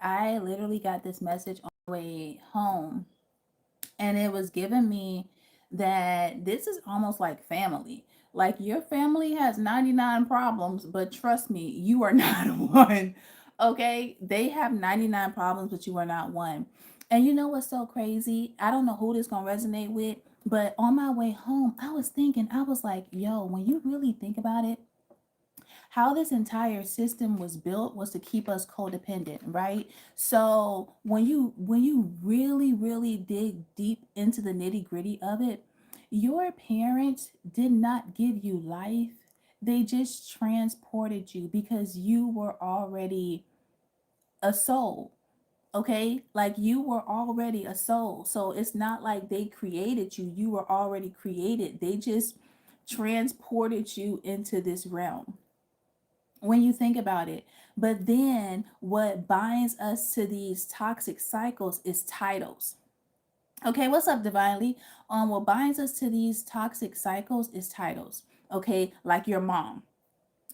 I literally got this message on the way home, and it was giving me that this is almost like family. Like your family has 99 problems, but trust me, you are not one. Okay? They have 99 problems, but you are not one. And you know what's so crazy? I don't know who this going to resonate with, but on my way home, I was thinking, I was like, yo, when you really think about it, how this entire system was built was to keep us codependent, right? So when you really dig deep into the nitty-gritty of it, your parents did not give you life. They just transported you because you were already a soul. Okay, like you were already a soul. So it's not like they created you, you were already created. They just transported you into this realm when you think about it. But then what binds us to these toxic cycles is titles. Okay, what's up, Divinely? What binds us to these toxic cycles is titles. Okay, like your mom,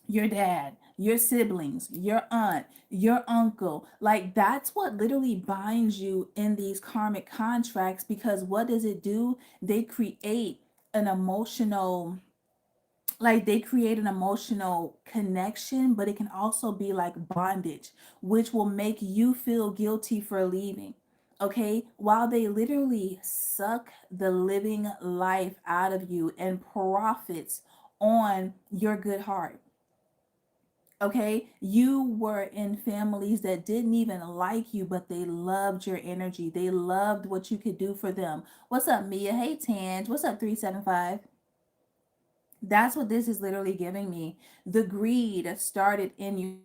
your dad, your siblings, your aunt, your uncle. Like that's what literally binds you in these karmic contracts, because what does it do? They create an emotional, like they create an emotional connection, but it can also be like bondage, which will make you feel guilty for leaving. Okay, while they literally suck the living life out of you and profits on your good heart. Okay, you were in families that didn't even like you, but they loved your energy. They loved what you could do for them. What's up, Mia? Hey, Tange. What's up, 375? That's what this is literally giving me. The greed started in your family,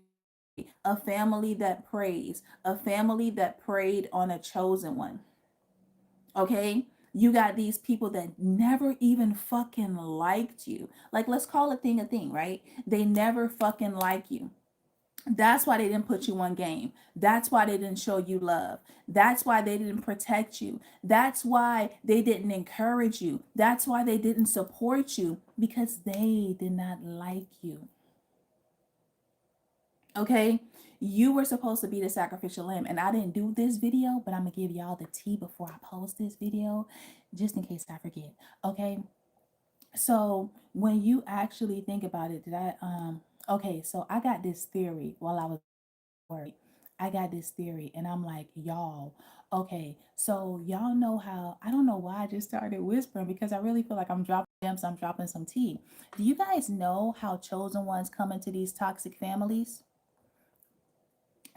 a family that prays, a family that prayed on a chosen one. Okay? You got these people that never even fucking liked you. Like, let's call a thing, right? They never fucking like you. That's why they didn't put you on game. That's why they didn't show you love. That's why they didn't protect you. That's why they didn't encourage you. That's why they didn't support you, because they did not like you. Okay? You were supposed to be the sacrificial lamb. And I didn't do this video, but I'm going to give y'all the tea before I post this video, just in case I forget. Okay? So when you actually think about it, okay, so I got this theory while I was work. I got this theory, and I'm like, y'all, okay, so y'all know how, I don't know why I just started whispering, because I really feel like I'm dropping gems, I'm dropping some tea. Do you guys know how chosen ones come into these toxic families?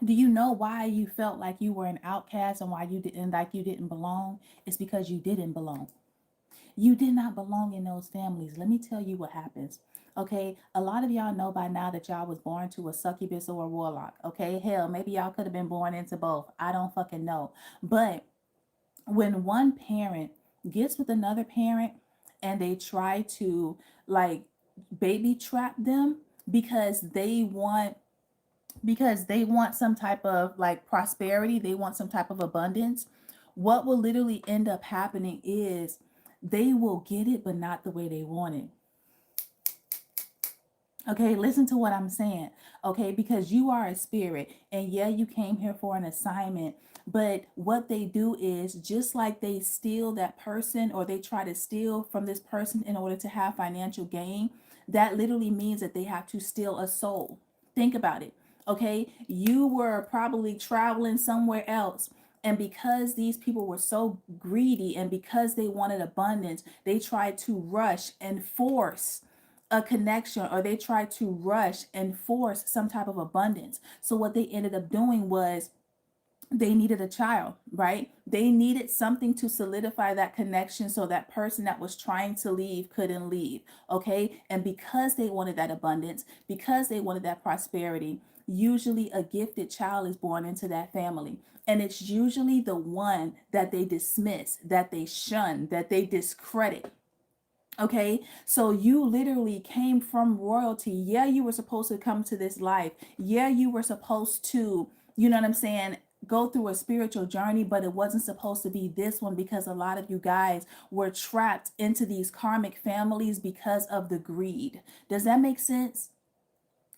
Do you know why you felt like you were an outcast and why you didn't, like you didn't belong? It's because you didn't belong. You did not belong in those families. Let me tell you what happens. Okay, a lot of y'all know by now that y'all was born to a succubus or a warlock. Okay, hell, maybe y'all could have been born into both. I don't fucking know. But when one parent gets with another parent and they try to like baby trap them because they want some type of like prosperity, they want some type of abundance, what will literally end up happening is they will get it, but not the way they want it. Okay, listen to what I'm saying. Okay, because you are a spirit, and yeah, you came here for an assignment. But what they do is, just like they steal that person or they try to steal from this person in order to have financial gain, that literally means that they have to steal a soul. Think about it. Okay, you were probably traveling somewhere else. And because these people were so greedy and because they wanted abundance, they tried to rush and force a connection, or they tried to rush and force some type of abundance. So what they ended up doing was they needed a child, right? They needed something to solidify that connection so that person that was trying to leave couldn't leave. Okay. And because they wanted that abundance, because they wanted that prosperity, usually a gifted child is born into that family. And it's usually the one that they dismiss, that they shun, that they discredit. Okay, so you literally came from royalty. Yeah, you were supposed to come to this life. Yeah, you were supposed to, you know what I'm saying, go through a spiritual journey, but it wasn't supposed to be this one, because a lot of you guys were trapped into these karmic families because of the greed. Does that make sense?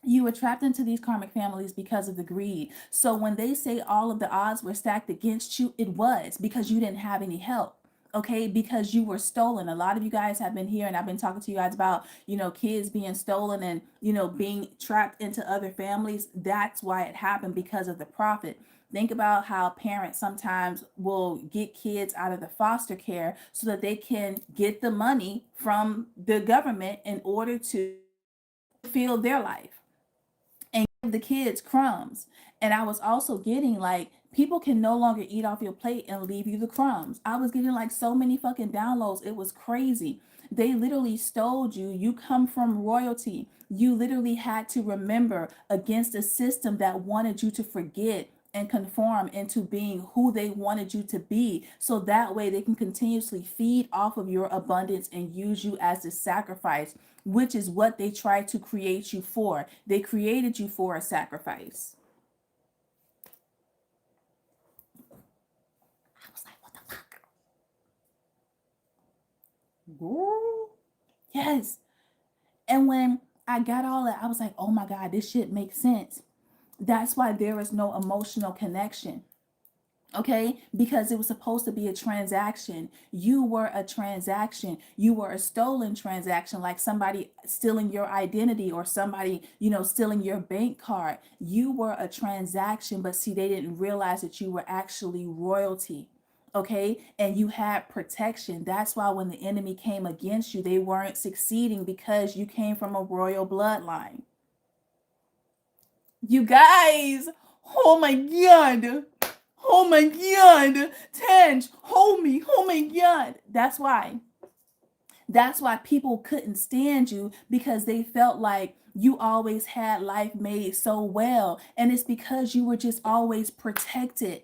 You were trapped into these karmic families because of the greed. So when they say all of the odds were stacked against you, it was because you didn't have any help. Okay, because you were stolen. A lot of you guys have been here, and I've been talking to you guys about, kids being stolen and, being trapped into other families. That's why it happened, because of the profit. Think about how parents sometimes will get kids out of the foster care so that they can get the money from the government in order to fulfill their life and give the kids crumbs. And I was also getting like, people can no longer eat off your plate and leave you the crumbs. I was getting like so many fucking downloads. It was crazy. They literally stole you. You come from royalty. You literally had to remember against a system that wanted you to forget and conform into being who they wanted you to be, so that way they can continuously feed off of your abundance and use you as a sacrifice, which is what they tried to create you for. They created you for a sacrifice. I was like, what the fuck? Girl. Yes. And when I got all that, I was like, oh my God, this shit makes sense. That's why there is no emotional connection. Okay, because it was supposed to be a transaction. You were a transaction. You were a stolen transaction, like somebody stealing your identity or somebody, stealing your bank card. You were a transaction, but see, they didn't realize that you were actually royalty. Okay, and you had protection. That's why when the enemy came against you, they weren't succeeding, because you came from a royal bloodline. You guys, oh my God. Oh my God, Tange, hold me, oh my God. That's why. That's why people couldn't stand you, because they felt like you always had life made so well. And it's because you were just always protected.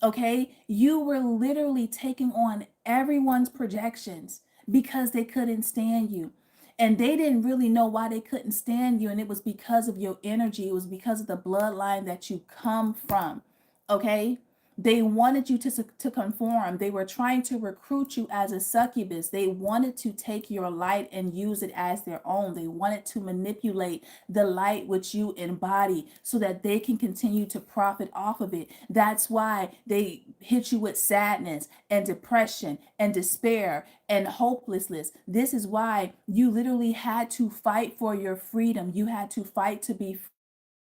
Okay? You were literally taking on everyone's projections because they couldn't stand you. And they didn't really know why they couldn't stand you. And it was because of your energy, it was because of the bloodline that you come from. Okay? They wanted you to conform. They were trying to recruit you as a succubus. They wanted to take your light and use it as their own. They wanted to manipulate the light which you embody so that they can continue to profit off of it. That's why they hit you with sadness and depression and despair and hopelessness. This is why you literally had to fight for your freedom. You had to fight to be free.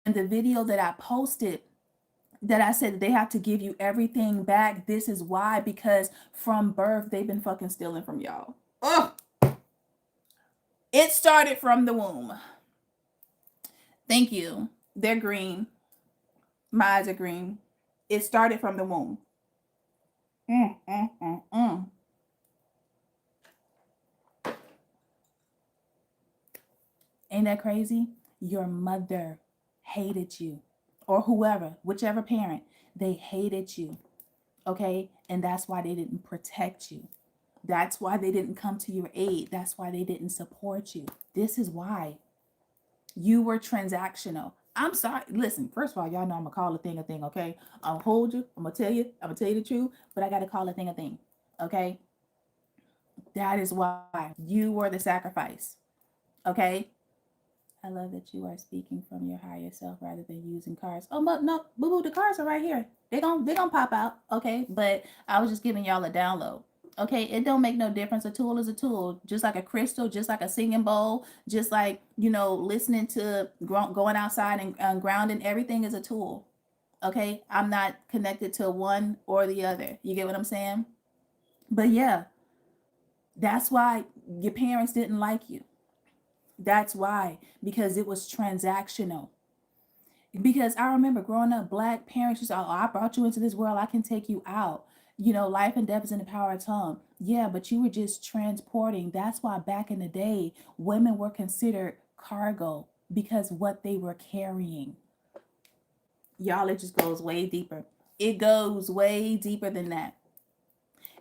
And the video that I posted, that I said that they have to give you everything back. This is why, because from birth, they've been fucking stealing from y'all. Ugh. It started from the womb. Thank you. They're green. My eyes are green. It started from the womb. Mm, mm, mm, mm. Ain't that crazy? Your mother hated you, or whoever, whichever parent, they hated you. Okay? And that's why they didn't protect you. That's why they didn't come to your aid. That's why they didn't support you. This is why you were transactional. I'm sorry. Listen, first of all, y'all know I'm gonna call a thing, okay? I'll hold you. I'm gonna tell you the truth, but I gotta call a thing. Okay? That is why you were the sacrifice. Okay? I love that you are speaking from your higher self rather than using cards. Oh, but no, boo boo, the cards are right here. They gonna pop out, okay? But I was just giving y'all a download. Okay, it don't make no difference. A tool is a tool, just like a crystal, just like a singing bowl, just like listening to going outside and grounding. Everything is a tool. Okay, I'm not connected to one or the other. You get what I'm saying? But yeah, that's why your parents didn't like you. That's why, because it was transactional. Because I remember growing up, black parents used to, oh, I brought you into this world, I can take you out. Life and death is in the power of tongue. Yeah, but you were just transporting. That's why back in the day, women were considered cargo, because what they were carrying. Y'all, it just goes way deeper. It goes way deeper than that.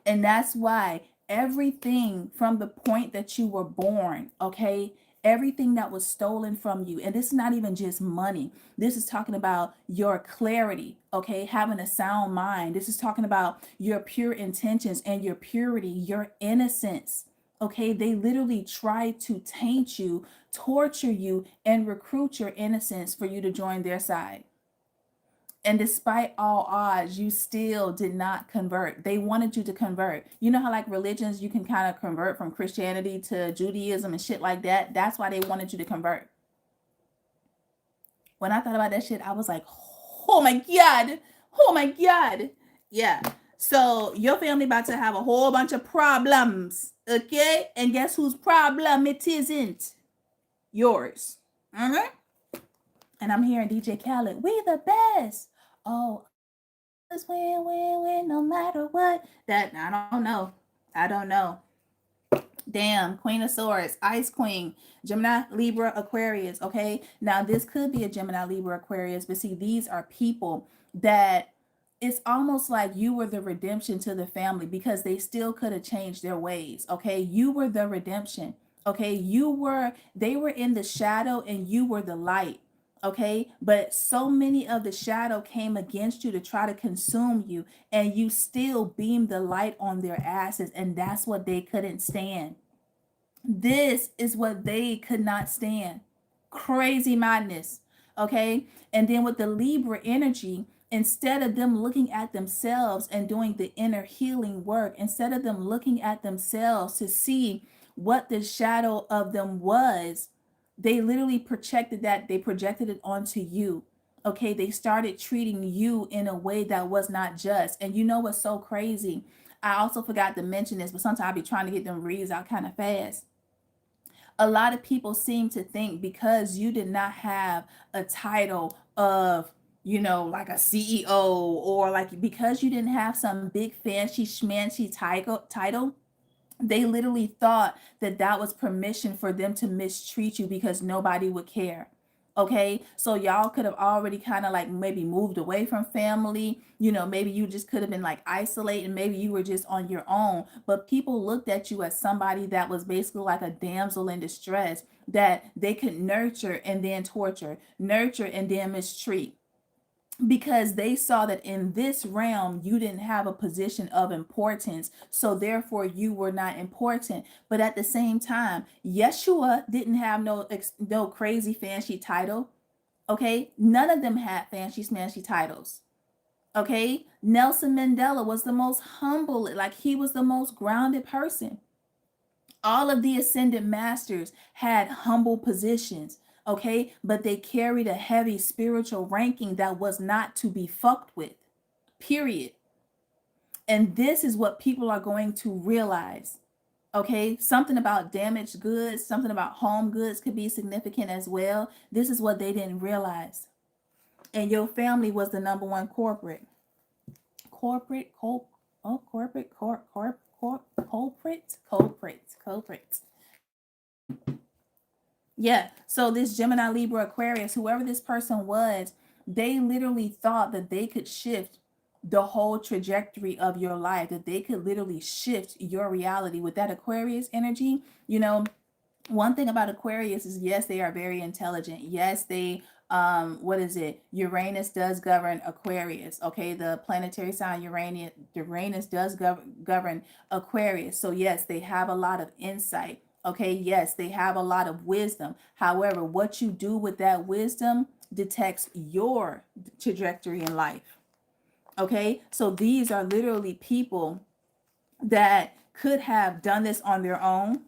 And that's why everything from the point that you were born, okay, everything that was stolen from you, and this is not even just money. This is talking about your clarity, okay, having a sound mind. This is talking about your pure intentions and your purity, your innocence. Okay, they literally try to taint you, torture you, and recruit your innocence for you to join their side. And despite all odds, you still did not convert. They wanted you to convert. You know how, like, religions, you can kind of convert from Christianity to Judaism and shit like that? That's why they wanted you to convert. When I thought about that shit, I was like, oh my God. Oh my God. Yeah. So your family about to have a whole bunch of problems. Okay? And guess whose problem it isn't? Yours. Okay? And I'm hearing DJ Khaled, we the best. Oh, us win, win, win, no matter what. That, I don't know. I don't know. Damn, Queen of Swords, Ice Queen, Gemini, Libra, Aquarius. Okay, now this could be a Gemini, Libra, Aquarius, but see, these are people that it's almost like you were the redemption to the family because they still could have changed their ways. Okay, you were the redemption. Okay, they were in the shadow and you were the light. Okay, but so many of the shadow came against you to try to consume you, and you still beamed the light on their asses, and that's what they couldn't stand. This is what they could not stand. Crazy madness. Okay. And then with the Libra energy, instead of them looking at themselves and doing the inner healing work, instead of them looking at themselves to see what the shadow of them was, they literally projected it onto you. Okay. They started treating you in a way that was not just. And you know what's so crazy? I also forgot to mention this, but sometimes I be trying to get them reads out kind of fast. A lot of people seem to think because you did not have a title of, like a CEO, or like because you didn't have some big fancy schmancy title, they literally thought that that was permission for them to mistreat you because nobody would care. Okay, so y'all could have already kind of like maybe moved away from family. Maybe you just could have been like isolated. Maybe you were just on your own. But people looked at you as somebody that was basically like a damsel in distress that they could nurture and then torture, nurture and then mistreat, because they saw that in this realm you didn't have a position of importance, so therefore you were not important. But at the same time, Yeshua didn't have no crazy fancy title. Okay, none of them had fancy smashy titles. Okay, Nelson Mandela was the most humble, like he was the most grounded person. All of the ascended masters had humble positions, okay, but they carried a heavy spiritual ranking that was not to be fucked with, period. And this is what people are going to realize. Okay, something about damaged goods, something about home goods could be significant as well. This is what they didn't realize. And your family was the number one corporate. Corporate, corp, oh, corporate, culprit. Yeah. So this Gemini, Libra, Aquarius, whoever this person was, they literally thought that they could shift the whole trajectory of your life, that they could literally shift your reality with that Aquarius energy. One thing about Aquarius is, yes, they are very intelligent. Yes, they what is it? Uranus does govern Aquarius. Okay, the planetary sign Uranus does govern Aquarius. So yes, they have a lot of insight. Okay, yes, they have a lot of wisdom. However, what you do with that wisdom detects your trajectory in life. Okay, so these are literally people that could have done this on their own.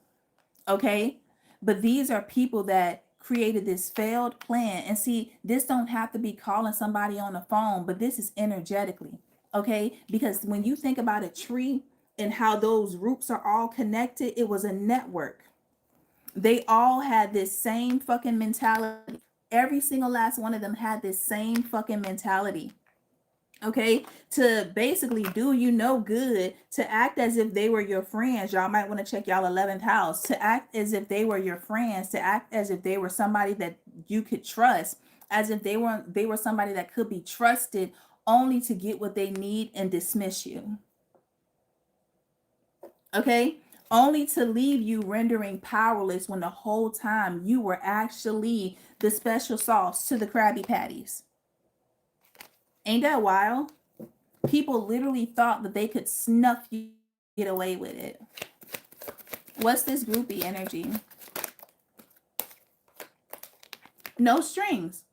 Okay, but these are people that created this failed plan. And see, this don't have to be calling somebody on the phone, but this is energetically. Okay, because when you think about a tree and how those roots are all connected, it was a network. They all had this same fucking mentality. Every single last one of them had this same fucking mentality. Okay, to basically do you no good, to act as if they were your friends. Y'all might want to check y'all 11th house. To act as if they were your friends, to act as if they were somebody that you could trust, as if they were somebody that could be trusted, only to get what they need and dismiss you. Okay, only to leave you rendering powerless when the whole time you were actually the special sauce to the Krabby Patties. Ain't that wild? People literally thought that they could snuff you, get away with it. What's this groupie energy? No strings.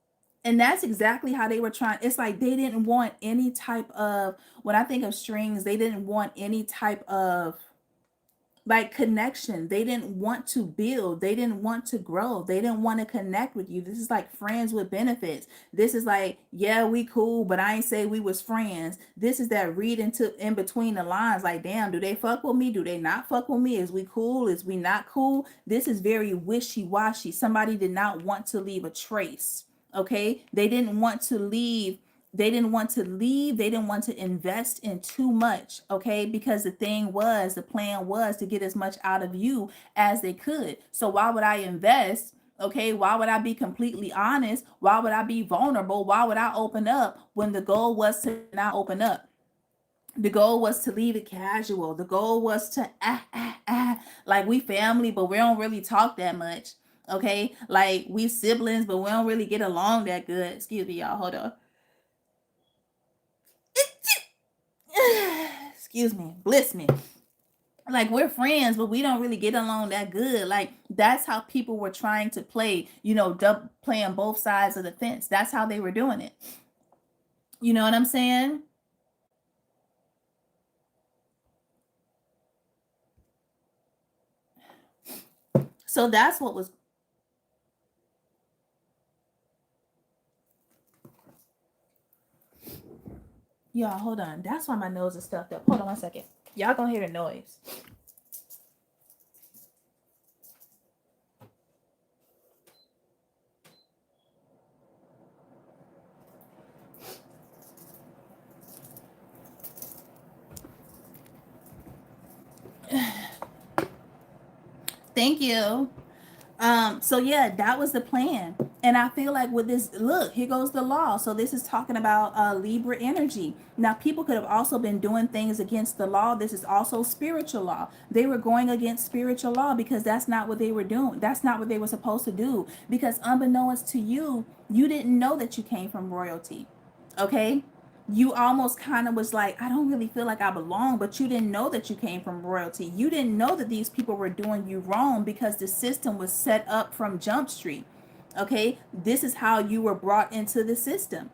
And that's exactly how they were trying. It's like they didn't want any type of, when I think of strings, they didn't want any type of like connection. They didn't want to build. They didn't want to grow. They didn't want to connect with you. This is like friends with benefits. This is like, yeah, we cool, but I ain't say we was friends. This is that read into in between the lines. Like, damn, do they fuck with me? Do they not fuck with me? Is we cool? Is we not cool? This is very wishy-washy. Somebody did not want to leave a trace. Okay, they didn't want to leave, they didn't want to leave, they didn't want to invest in too much. Okay, because the plan was to get as much out of you as they could. So why would I invest? Okay, why would I be completely honest? Why would I be vulnerable? Why would I open up when the goal was to not open up? The goal was to leave it casual. The goal was to like we family, but we don't really talk that much. Okay, like we siblings, but we don't really get along that good. Excuse me, y'all. Hold on. Excuse me, bliss me. Like we're friends, but we don't really get along that good. Like that's how people were trying to play, playing both sides of the fence. That's how they were doing it. You know what I'm saying? So that's what was, y'all, hold on. That's why my nose is stuffed up. Hold on 1 second. Y'all gonna hear the noise. Thank you. So yeah, that was the plan. And I feel like with this, look, here goes the law. So this is talking about Libra energy. Now, people could have also been doing things against the law. This is also spiritual law. They were going against spiritual law because that's not what they were doing. That's not what they were supposed to do. Because unbeknownst to you, you didn't know that you came from royalty. Okay? You almost kind of was like, I don't really feel like I belong, but you didn't know that you came from royalty. You didn't know that these people were doing you wrong because the system was set up from Jump Street. Okay, this is how you were brought into the system.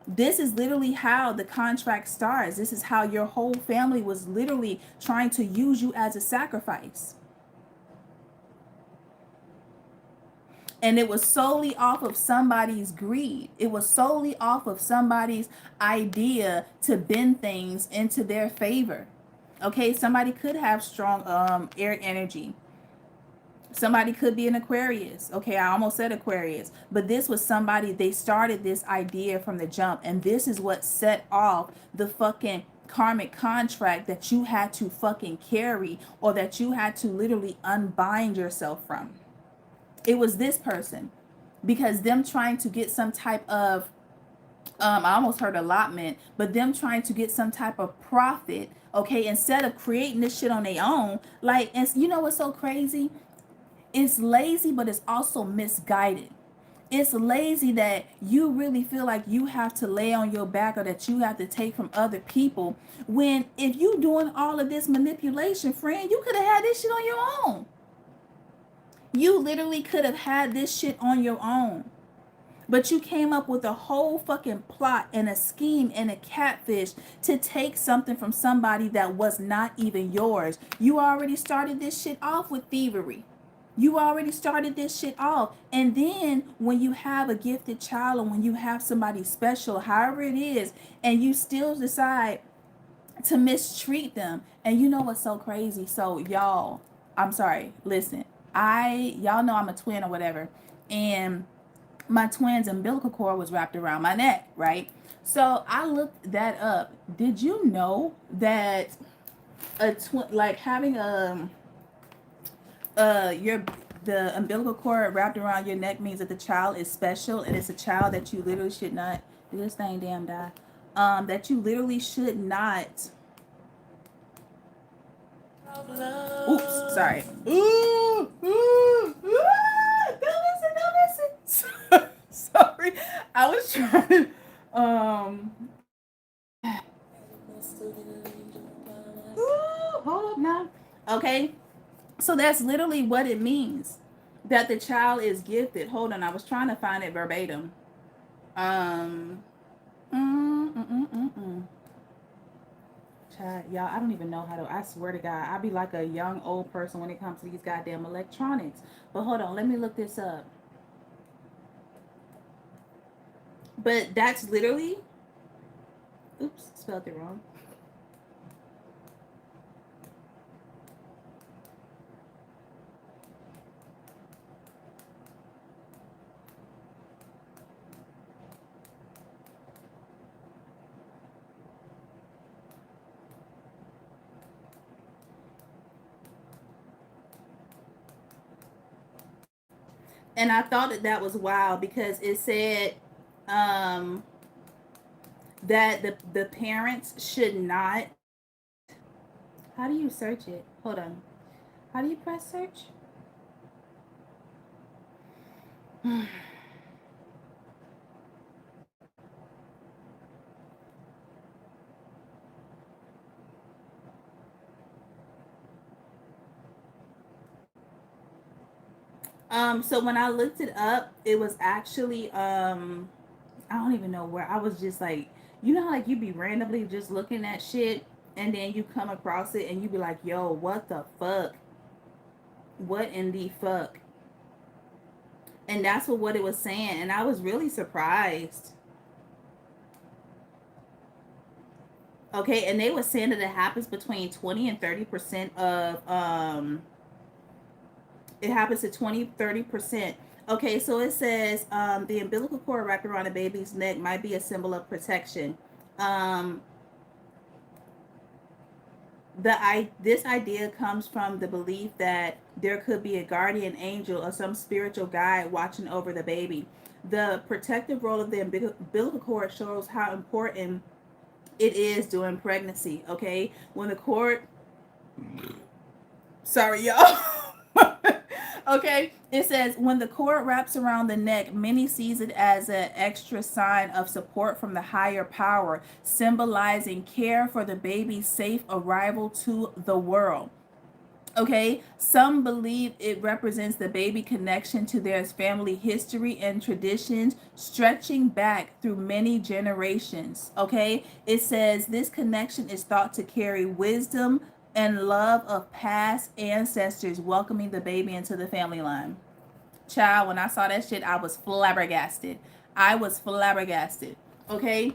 This is literally how the contract starts. This is how your whole family was literally trying to use you as a sacrifice. And it was solely off of somebody's greed. It was solely off of somebody's idea to bend things into their favor. Okay, somebody could have strong air energy. Somebody could be an Aquarius. Okay, I almost said Aquarius, but this was somebody, they started this idea from the jump, and this is what set off the fucking karmic contract that you had to fucking carry, or that you had to literally unbind yourself from. It was this person, because them trying to get some type of I almost heard allotment, but them trying to get some type of profit, okay, instead of creating this shit on their own. Like, and you know what's so crazy? It's lazy, but it's also misguided. It's lazy that you really feel like you have to lay on your back, or that you have to take from other people, when if you doing all of this manipulation, friend, you could have had this shit on your own. You literally could have had this shit on your own. But you came up with a whole fucking plot and a scheme and a catfish to take something from somebody that was not even yours. You already started this shit off with thievery. You already started this shit off. And then when you have a gifted child, or when you have somebody special, however it is, and you still decide to mistreat them. And you know what's so crazy? So y'all, I'm sorry, listen. Y'all know I'm a twin or whatever. And my twin's umbilical cord was wrapped around my neck, right? So I looked that up. Did you know that a twin, like having your the umbilical cord wrapped around your neck, means that the child is special, and it's a child that you literally should not, this thing damn die, that you literally should not, oops, sorry, don't listen, don't listen. Sorry, I was trying to ooh, hold up now. Okay. So that's literally what it means, that the child is gifted. Hold on, I was trying to find it verbatim. Um, mm, mm, mm, mm, mm. Child, y'all, I don't even know how to. I swear to God, I be like a young old person when it comes to these goddamn electronics. But hold on, let me look this up. But that's literally, oops, spelled it wrong. And I thought that that was wild because it said um, that the parents should not. How do you search it? Hold on. How do you press search? So when I looked it up, it was actually I don't even know where. I was just like, you know how like you be randomly just looking at shit and then you come across it and you be like, yo, what the fuck? What in the fuck? And that's what it was saying, and I was really surprised. Okay, and they were saying that it happens between 20 and 30% of it happens to 20-30%. Okay, so it says the umbilical cord wrapped around a baby's neck might be a symbol of protection. Um, this idea comes from the belief that there could be a guardian angel or some spiritual guide watching over the baby. The protective role of the umbilical cord shows how important it is during pregnancy. Okay, when the cord, sorry y'all. Okay, it says when the cord wraps around the neck, many sees it as an extra sign of support from the higher power, symbolizing care for the baby's safe arrival to the world. Okay, some believe it represents the baby connection to their family history and traditions stretching back through many generations. Okay, it says this connection is thought to carry wisdom and love of past ancestors welcoming the baby into the family line. Child, when I saw that shit, I was flabbergasted. I was flabbergasted. Okay,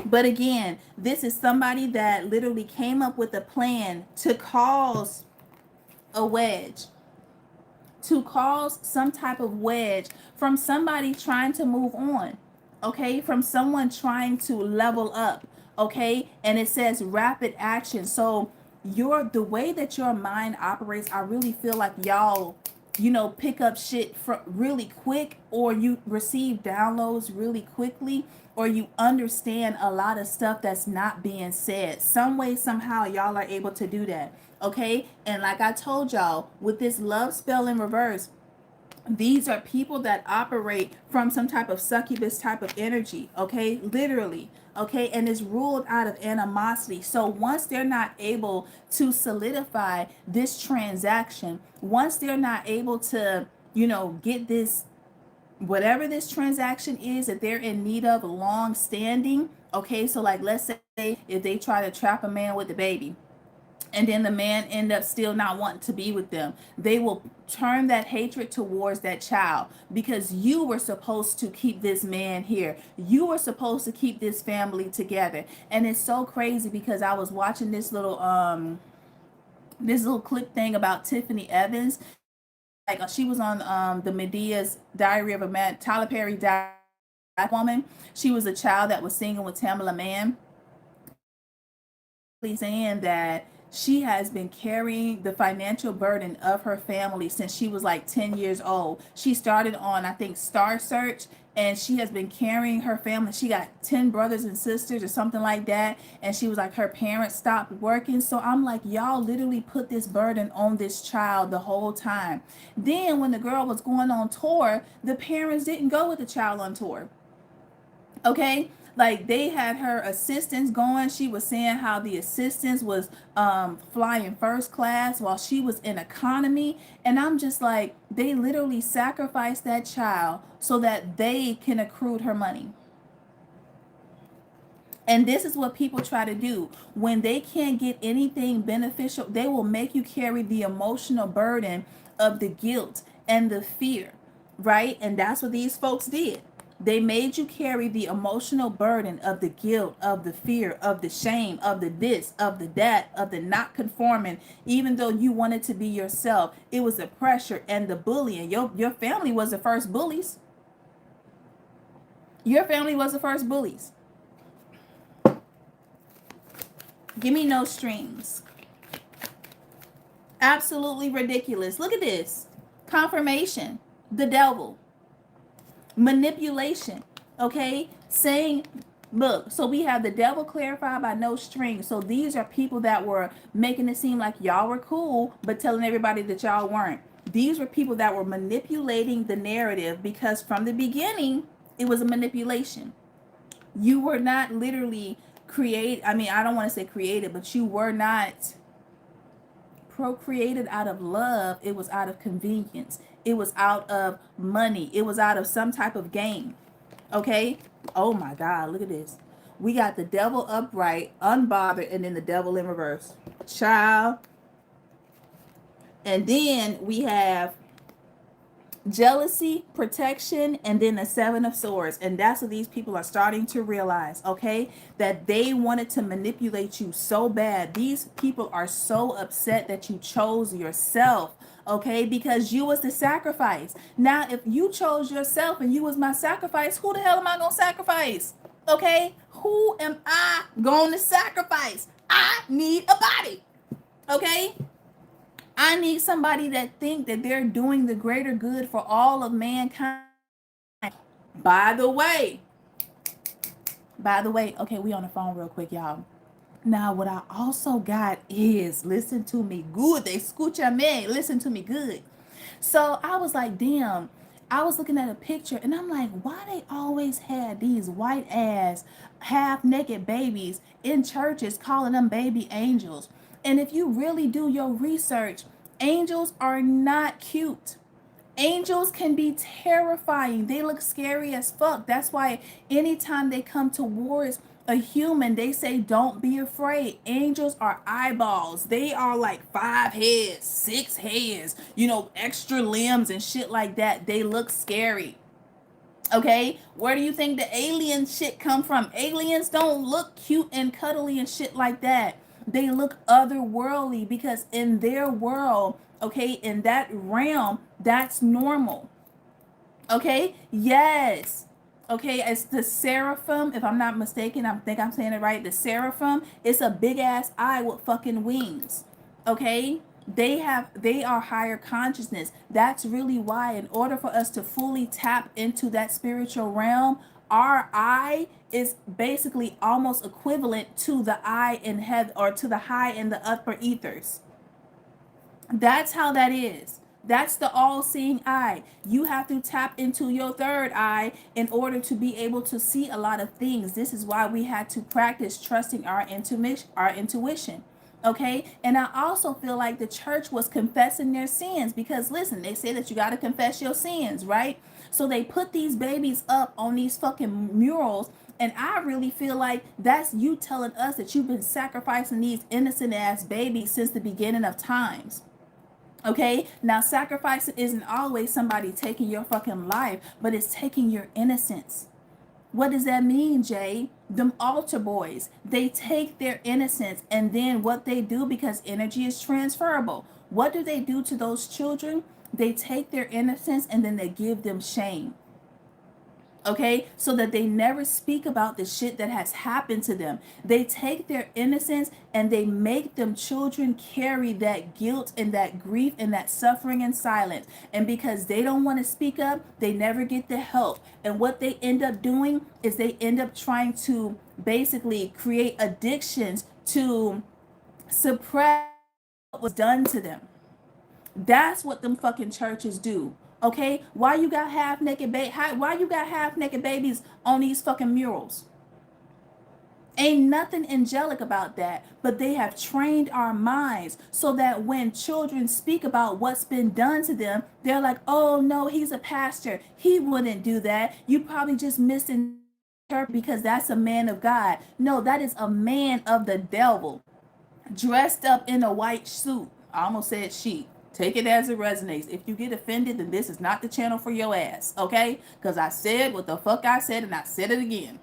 but again, this is somebody that literally came up with a plan to cause a wedge, to cause some type of wedge from somebody trying to move on, okay, from someone trying to level up, okay. And it says rapid action. So your the way that your mind operates, I really feel like y'all, you know, pick up shit from really quick, or you receive downloads really quickly, or you understand a lot of stuff that's not being said. Some way, somehow, y'all are able to do that. Okay. And like I told y'all, with this love spell in reverse, these are people that operate from some type of succubus type of energy, okay, literally, okay, and is ruled out of animosity. So once they're not able to solidify this transaction, once they're not able to, you know, get this, whatever this transaction is that they're in need of long standing, okay, so like let's say if they try to trap a man with the baby, and then the man end up still not wanting to be with them, they will turn that hatred towards that child, because you were supposed to keep this man here, you were supposed to keep this family together. And it's so crazy because I was watching this little clip thing about Tiffany Evans. Like she was on the Medea's Diary of a Man, Tyler Perry Diary woman. She was a child that was singing with Tamala Mann, saying that she has been carrying the financial burden of her family since she was like 10 years old. She started on, I think, Star Search, and she has been carrying her family. She got 10 brothers and sisters or something like that. And she was like, her parents stopped working. So I'm like, y'all literally put this burden on this child the whole time. Then when the girl was going on tour, the parents didn't go with the child on tour. Okay, Like they had her assistants going. She was saying how the assistants was flying first class while she was in economy. And I'm just like, they literally sacrificed that child so that they can accrue her money. And this is what people try to do. When they can't get anything beneficial, they will make you carry the emotional burden of the guilt and the fear, right? And that's what these folks did. They made you carry the emotional burden of the guilt, of the fear, of the shame, of the this, of the that, of the not conforming, even though you wanted to be yourself. It was the pressure and the bullying. Your family was the first bullies. Your family was the first bullies. Give me no strings. Absolutely ridiculous. Look at this. Confirmation. The devil. Manipulation. Okay? Saying, look, so we have the devil clarified by no strings. So these are people that were making it seem like y'all were cool, but telling everybody that y'all weren't. These were people that were manipulating the narrative because from the beginning, it was a manipulation. You were not literally I don't want to say created, but you were not procreated out of love. It was out of convenience. It was out of money. It was out of some type of gain. Okay? Oh my God, look at this. We got the devil upright, unbothered, and then the devil in reverse. Child. And then we have jealousy, protection, and then the Seven of Swords. And that's what these people are starting to realize, okay? That they wanted to manipulate you so bad. These people are so upset that you chose yourself, okay? Because you was the sacrifice. Now, if you chose yourself and you was my sacrifice, who the hell am I going to sacrifice? Okay? Who am I going to sacrifice? I need a body, okay? I need somebody that think that they're doing the greater good for all of mankind. By the way, okay, we on the phone real quick, y'all. Now, what I also got is, listen to me good. Escúchame, listen to me good. So I was like, damn. I was looking at a picture and I'm like, why they always had these white ass half naked babies in churches calling them baby angels? And if you really do your research, angels are not cute. Angels can be terrifying. They look scary as fuck. That's why anytime they come towards a human, they say, don't be afraid. Angels are eyeballs. They are like 5 heads, 6 heads, extra limbs and shit like that. They look scary. Okay, where do you think the alien shit come from? Aliens don't look cute and cuddly and shit like that. They look otherworldly because in their world, okay, in that realm, that's normal. Okay, yes. Okay, it's the seraphim, if I'm not mistaken, I think I'm saying it right. The seraphim, it's a big ass eye with fucking wings. Okay, they are higher consciousness. That's really why, in order for us to fully tap into that spiritual realm, our eye is basically almost equivalent to the eye in heaven, or to the high in the upper ethers. That's how that is. That's the all-seeing eye. You have to tap into your third eye in order to be able to see a lot of things. This is why we had to practice trusting our intuition. Okay? And I also feel like the church was confessing their sins because, listen, they say that you got to confess your sins, right? So they put these babies up on these fucking murals, and I really feel like that's you telling us that you've been sacrificing these innocent ass babies since the beginning of times. Okay, now sacrificing isn't always somebody taking your fucking life, but it's taking your innocence. What does that mean, Jay? Them altar boys, they take their innocence, and then what they do, because energy is transferable, what do they do to those children? They take their innocence and then they give them shame. Okay, so that they never speak about the shit that has happened to them. They take their innocence and they make them children carry that guilt and that grief and that suffering in silence. And because they don't want to speak up, they never get the help. And what they end up doing is they end up trying to basically create addictions to suppress what was done to them. That's what them fucking churches do. Okay, why you got half naked babies on these fucking murals? Ain't nothing angelic about that, but they have trained our minds so that when children speak about what's been done to them, they're like, oh no, he's a pastor. He wouldn't do that. You probably just misinterpret because that's a man of God. No, that is a man of the devil dressed up in a white suit. I almost said sheep. Take it as it resonates. If you get offended, then this is not the channel for your ass, okay? Because I said what the fuck I said and I said it again.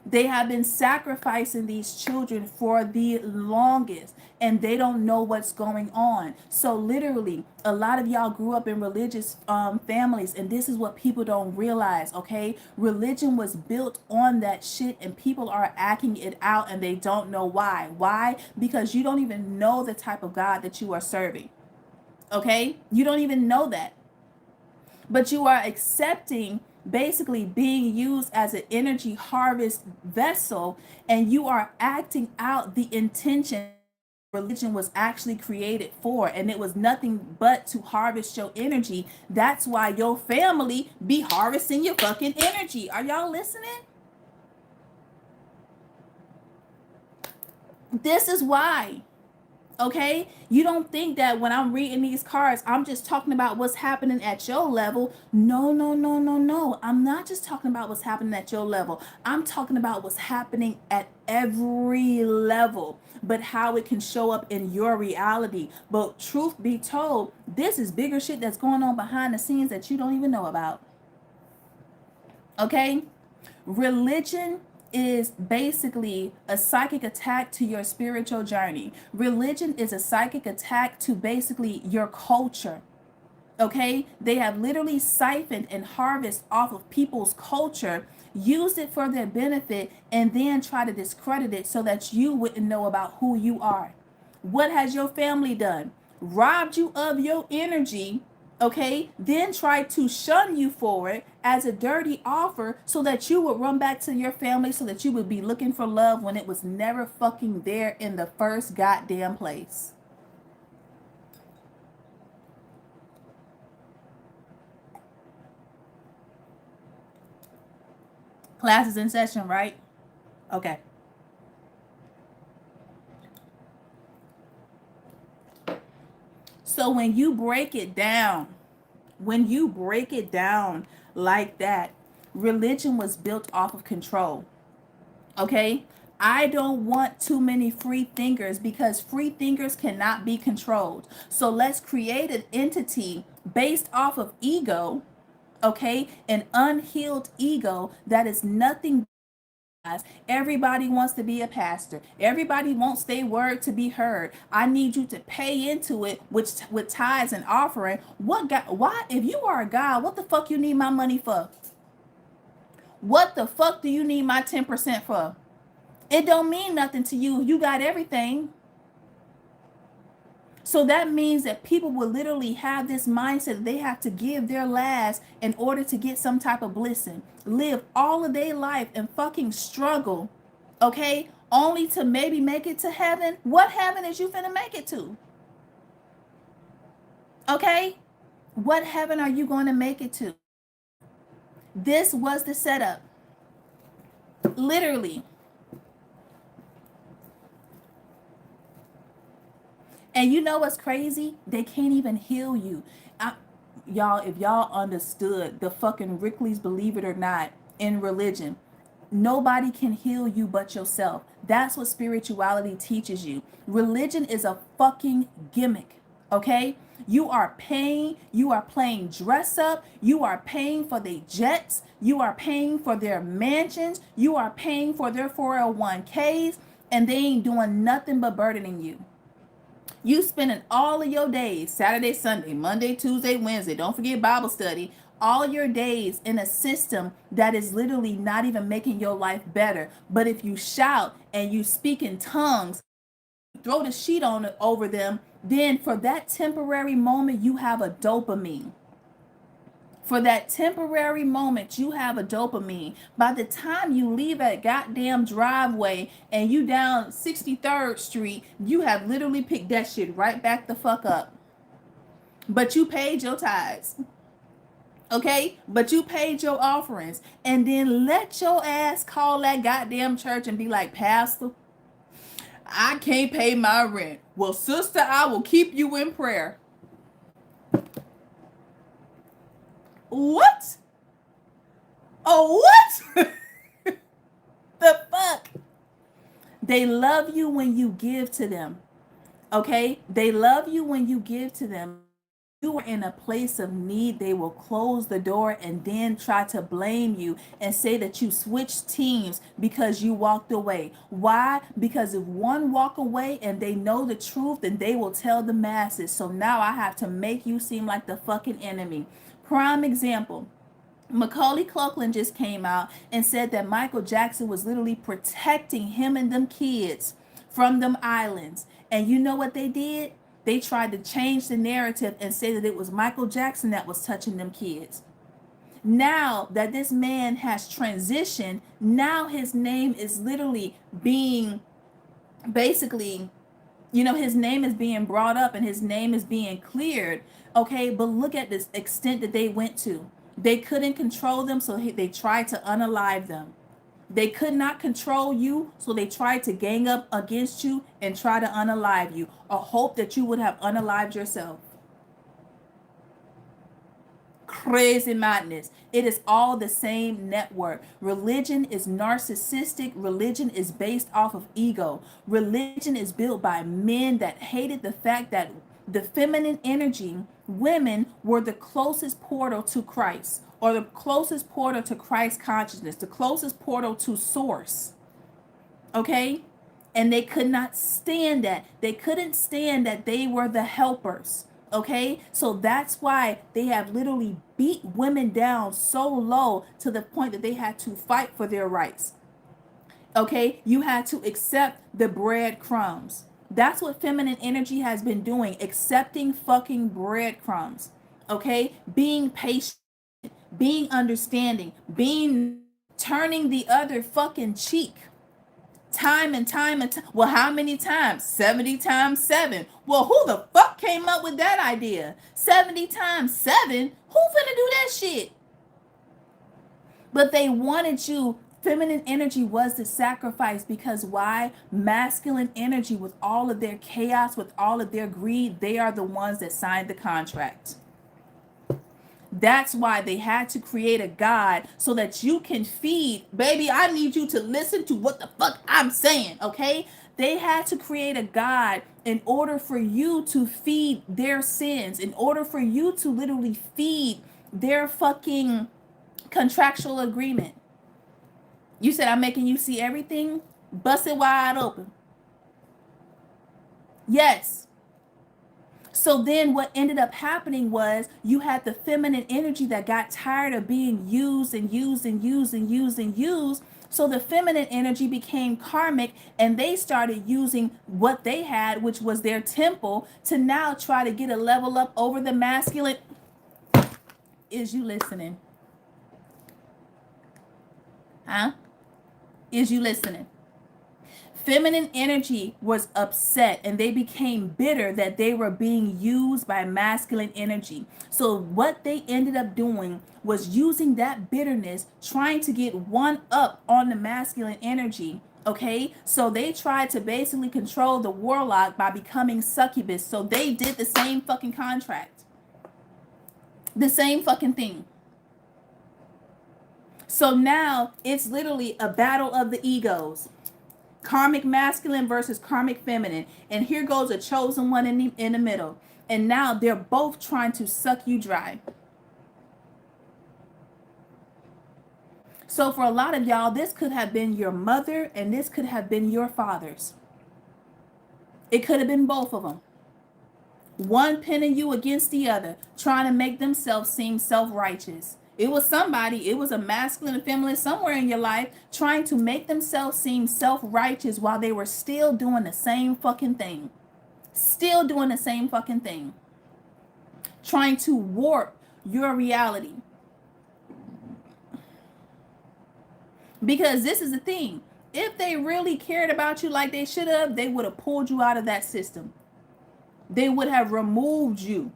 They have been sacrificing these children for the longest and they don't know what's going on. So literally, a lot of y'all grew up in religious families, and this is what people don't realize, okay? Religion was built on that shit and people are acting it out and they don't know why. Why? Because you don't even know the type of God that you are serving, okay? You don't even know that, but you are accepting basically being used as an energy harvest vessel, and you are acting out the intention religion was actually created for, and it was nothing but to harvest your energy. That's why your family be harvesting your fucking energy. Are y'all listening? This is why. Okay, you don't think that when I'm reading these cards I'm just talking about what's happening at your level. No, no, no, no, no, I'm not just talking about what's happening at your level. I'm talking about what's happening at every level, but how it can show up in your reality. But truth be told, this is bigger shit that's going on behind the scenes that you don't even know about. Okay, religion is basically a psychic attack to your spiritual journey. Religion is a psychic attack to basically your culture. Okay, they have literally siphoned and harvested off of people's culture, used it for their benefit, and then try to discredit it so that you wouldn't know about who you are. What has your family done? Robbed you of your energy, okay? Then tried to shun you for it as a dirty offer so that you would run back to your family, so that you would be looking for love when it was never fucking there in the first goddamn place. Class is in session, right? Okay. So when you break it down like that, religion was built off of control. Okay? I don't want too many free thinkers because free thinkers cannot be controlled. So let's create an entity based off of ego, okay? An unhealed ego that is nothing. Everybody wants to be a pastor. Everybody wants their word to be heard. I need you to pay into it with tithes and offering. What God? Why? If you are a God, what the fuck you need my money for? What the fuck do you need my 10% for? It don't mean nothing to you. You got everything. So that means that people will literally have this mindset that they have to give their last in order to get some type of blessing. Live all of their life and fucking struggle, okay? Only to maybe make it to heaven. What heaven is you finna make it to? Okay? What heaven are you going to make it to? This was the setup. Literally. And you know what's crazy? They can't even heal you. Y'all, if y'all understood the fucking Rickleys, believe it or not, in religion, nobody can heal you but yourself. That's what spirituality teaches you. Religion is a fucking gimmick, okay? You are playing dress up, you are paying for their jets, you are paying for their mansions, you are paying for their 401ks, and they ain't doing nothing but burdening you. You spending all of your days, Saturday, Sunday, Monday, Tuesday, Wednesday, don't forget Bible study, all your days in a system that is literally not even making your life better. But if you shout and you speak in tongues, throw the sheet on over them, then for that temporary moment, you have a dopamine. For that temporary moment, you have a dopamine. By the time you leave that goddamn driveway and you down 63rd Street, you have literally picked that shit right back the fuck up. But you paid your tithes. Okay, but you paid your offerings, and then let your ass call that goddamn church and be like, Pastor, I can't pay my rent. Well, sister, I will keep you in prayer. What? Oh, what? The fuck? They love you when you give to them. Okay? They love you when you give to them. You are in a place of need, they will close the door and then try to blame you and say that you switched teams because you walked away. Why? Because if one walk away and they know the truth, then they will tell the masses. So now I have to make you seem like the fucking enemy. Prime example. Macaulay Culkin just came out and said that Michael Jackson was literally protecting him and them kids from them islands. And you know what they did? They tried to change the narrative and say that it was Michael Jackson that was touching them kids. Now that this man has transitioned, now his name is literally being basically, his name is being brought up and his name is being cleared. Okay, but look at this extent that they went to. They couldn't control them, so they tried to unalive them. They could not control you, so they tried to gang up against you and try to unalive you, or hope that you would have unalived yourself. Crazy madness. It is all the same network. Religion is narcissistic. Religion is based off of ego. Religion is built by men that hated the fact that the feminine energy, women, were the closest portal to Christ, or the closest portal to Christ consciousness, the closest portal to source. Okay? And they could not stand that. They couldn't stand that they were the helpers. Okay? So that's why they have literally beat women down so low to the point that they had to fight for their rights. Okay? You had to accept the breadcrumbs. That's what feminine energy has been doing, accepting fucking breadcrumbs. Okay? Being patient, being understanding, being turning the other fucking cheek. Time and time and time. Well, how many times? 70 times 7. Well, who the fuck came up with that idea? 70 times 7? Who finna do that shit? But they wanted you. Feminine energy was the sacrifice, because why? Masculine energy, with all of their chaos, with all of their greed, they are the ones that signed the contract. That's why they had to create a God, so that you can feed. Baby, I need you to listen to what the fuck I'm saying, okay? They had to create a God in order for you to feed their sins, in order for you to literally feed their fucking contractual agreement. You said I'm making you see everything? Bust it wide open. Yes. So then what ended up happening was you had the feminine energy that got tired of being used and used and used and used and used. So the feminine energy became karmic, and they started using what they had, which was their temple, to now try to get a level up over the masculine. Is you listening? Huh? Is you listening? Feminine energy was upset, and they became bitter that they were being used by masculine energy. So what they ended up doing was using that bitterness, trying to get one up on the masculine energy. Okay, so they tried to basically control the warlock by becoming succubus. So they did the same fucking contract, the same fucking thing. So now it's literally a battle of the egos. Karmic masculine versus karmic feminine. And here goes a chosen one in the middle. And now they're both trying to suck you dry. So for a lot of y'all, this could have been your mother and this could have been your father's. It could have been both of them. One pinning you against the other, trying to make themselves seem self-righteous. It was somebody, it was a masculine and feminine somewhere in your life, trying to make themselves seem self-righteous while they were still doing the same fucking thing. Still doing the same fucking thing. Trying to warp your reality. Because this is the thing. If they really cared about you like they should have, they would have pulled you out of that system. They would have removed you.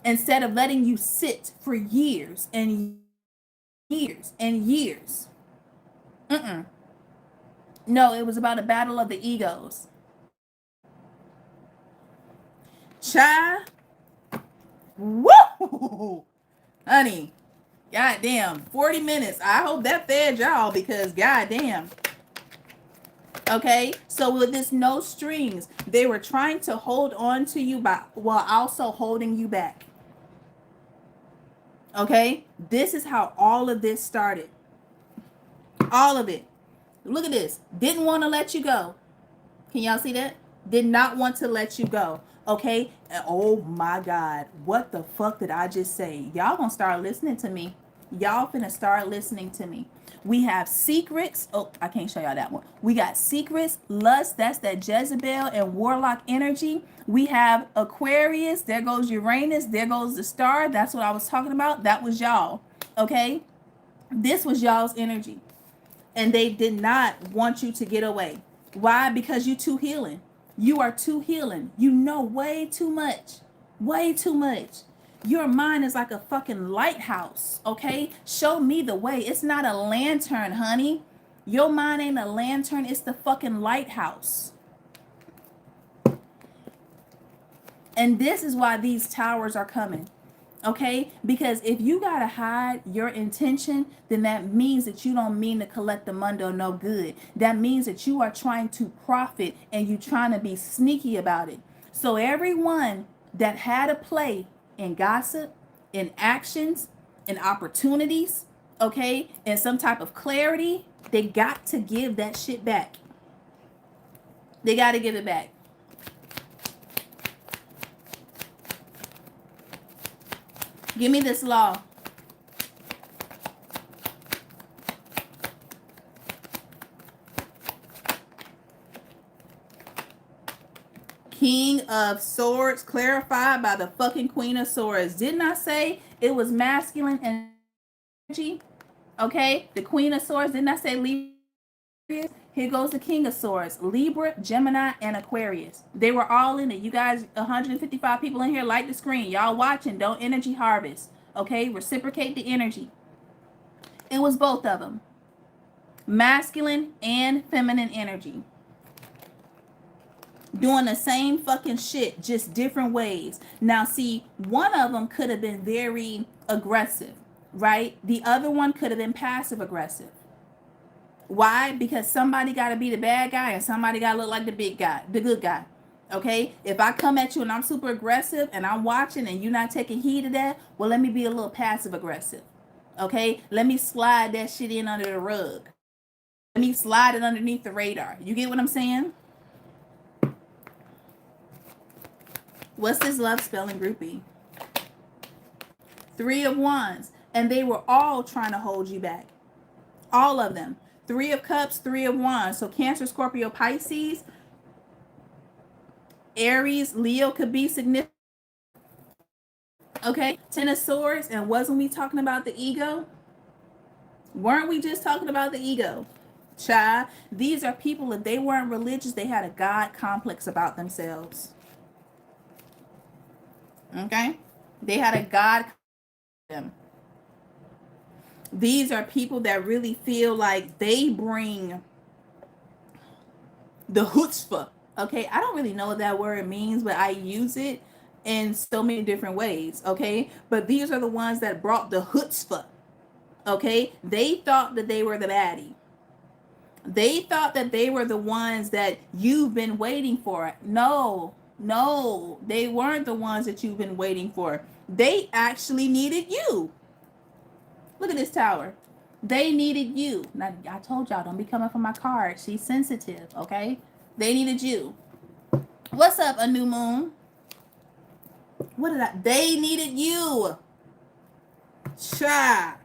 instead of letting you sit for years and years and years. Mm-mm. No, it was about a battle of the egos. Child, woo, honey, goddamn, 40 minutes. I hope that fed y'all because goddamn. Okay, so with this no strings, they were trying to hold on to you by while also holding you back. Okay, this is how all of this started. All of it. Look at this. Didn't want to let you go. Can y'all see that? Did not want to let you go. Okay. Oh my God. What the fuck did I just say? Y'all gonna start listening to me. Y'all finna start listening to me. We have secrets. Oh, I can't show y'all that one. We got secrets, lust. That's that Jezebel and warlock energy. We have Aquarius. There goes Uranus. There goes the star. That's what I was talking about. That was y'all. Okay. This was y'all's energy. And they did not want you to get away. Why? Because you too healing. You are too healing. You know way too much. Way too much. Your mind is like a fucking lighthouse, okay? Show me the way. It's not a lantern, honey. Your mind ain't a lantern. It's the fucking lighthouse. And this is why these towers are coming. Okay, because if you gotta hide your intention, then that means that you don't mean to collect the mundo no good. That means that you are trying to profit and you trying to be sneaky about it. So everyone that had a play in gossip, in actions, in opportunities, okay, in some type of clarity, they got to give that shit back. They got to give it back. Give me this law. King of Swords, clarified by the fucking Queen of Swords. Didn't I say it was masculine energy? Okay, the Queen of Swords. Didn't I say Libra? Here goes the King of Swords. Libra, Gemini, and Aquarius. They were all in it. You guys, 155 people in here, like the screen. Y'all watching, don't energy harvest. Okay, reciprocate the energy. It was both of them. Masculine and feminine energy. Doing the same fucking shit, just different ways. Now, see, one of them could have been very aggressive, right? The other one could have been passive aggressive. Why? Because somebody got to be the bad guy and somebody got to look like the big guy, the good guy. Okay? If I come at you and I'm super aggressive and I'm watching and you're not taking heed of that, well, let me be a little passive aggressive. Okay? Let me slide that shit in under the rug. Let me slide it underneath the radar. You get what I'm saying? What's this love spelling groupie? 3 of Wands. And they were all trying to hold you back. All of them. 3 of Cups, 3 of Wands. So Cancer, Scorpio, Pisces, Aries, Leo could be significant. Okay, 10 of Swords. And wasn't we talking about the ego? Weren't we just talking about the ego? Child, these are people, if they weren't religious, they had a God complex about themselves. Okay? They had a God complex. These are people that really feel like they bring the chutzpah. Okay, I don't really know what that word means, but I use it in so many different ways. Okay, but these are the ones that brought the chutzpah. Okay, they thought that they were the baddie. They thought that they were the ones that you've been waiting for. No, they weren't the ones that you've been waiting for. They actually needed you. Look at this tower. They needed you. Now, I told y'all, don't be coming for my card. She's sensitive, okay? They needed you. What's up, a new moon? What did I? They needed you. Cha.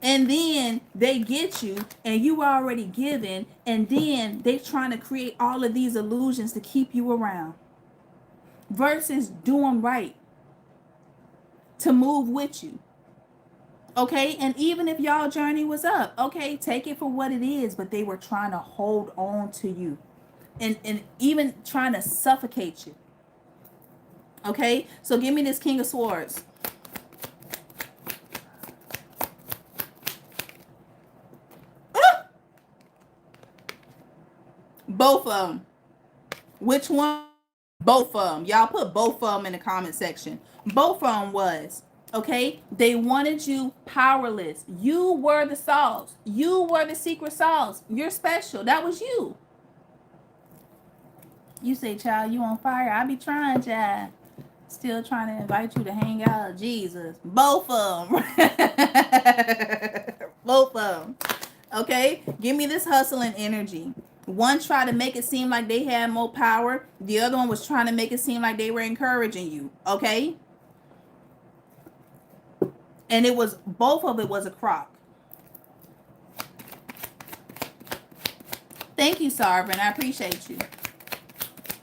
And then they get you, and you already given, and then they trying to create all of these illusions to keep you around. Versus doing right. To move with you. Okay, and even if y'all journey was up, okay, take it for what it is, but they were trying to hold on to you and even trying to suffocate you. Okay, so give me this King of Swords. Both of them. Which one? Both of them. Y'all put both of them in the comment section. Both of them was. Okay? They wanted you powerless. You were the sauce. You were the secret sauce. You're special. That was you. You say, child, you on fire. I be trying, child. Still trying to invite you to hang out. Jesus. Both of them. Both of them. Okay? Give me this hustling energy. One tried to make it seem like they had more power. The other one was trying to make it seem like they were encouraging you. Okay? And it was, both of it was a crock. Thank you, Sarvin. I appreciate you.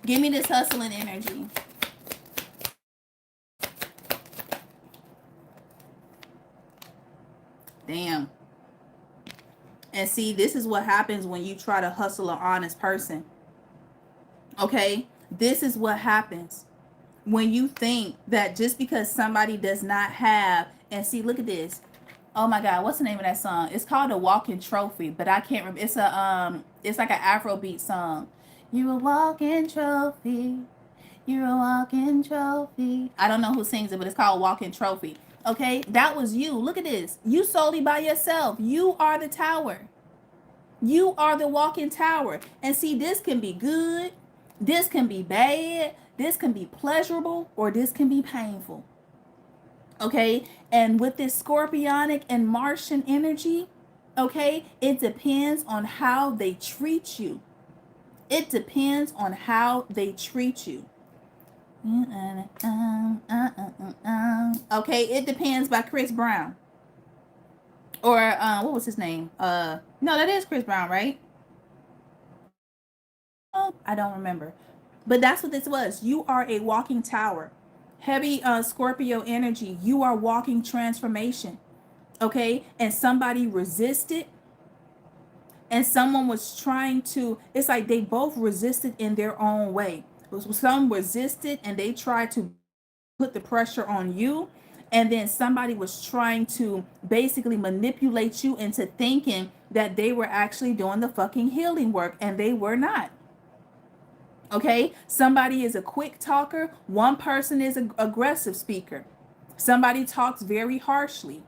Give me this hustling energy. Damn. And see, this is what happens when you try to hustle an honest person. Okay? This is what happens when you think that just because somebody does not have, and see, look at this. Oh my God, what's the name of that song? It's called a Walking Trophy, but I can't remember. It's like an Afrobeat song. You're a walking trophy. You're a walking trophy. I don't know who sings it, but it's called Walking Trophy. Okay, that was you. Look at this. You solely by yourself. You are the tower. You are the walking tower. And see, this can be good. This can be bad. This can be pleasurable, or this can be painful. Okay, and with this Scorpionic and Martian energy, okay, it depends on how they treat you. It depends on how they treat you. Okay, It Depends by Chris Brown. Or what was his name? No, that is Chris Brown, right? Oh, I don't remember. But that's what this was. You are a walking tower. Heavy Scorpio energy. You are walking transformation. Okay? And somebody resisted, and someone was trying to, it's like they both resisted in their own way. Some resisted and they tried to put the pressure on you, and then somebody was trying to basically manipulate you into thinking that they were actually doing the fucking healing work, and they were not. Okay, somebody is a quick talker, one person is an aggressive speaker. Somebody talks very harshly.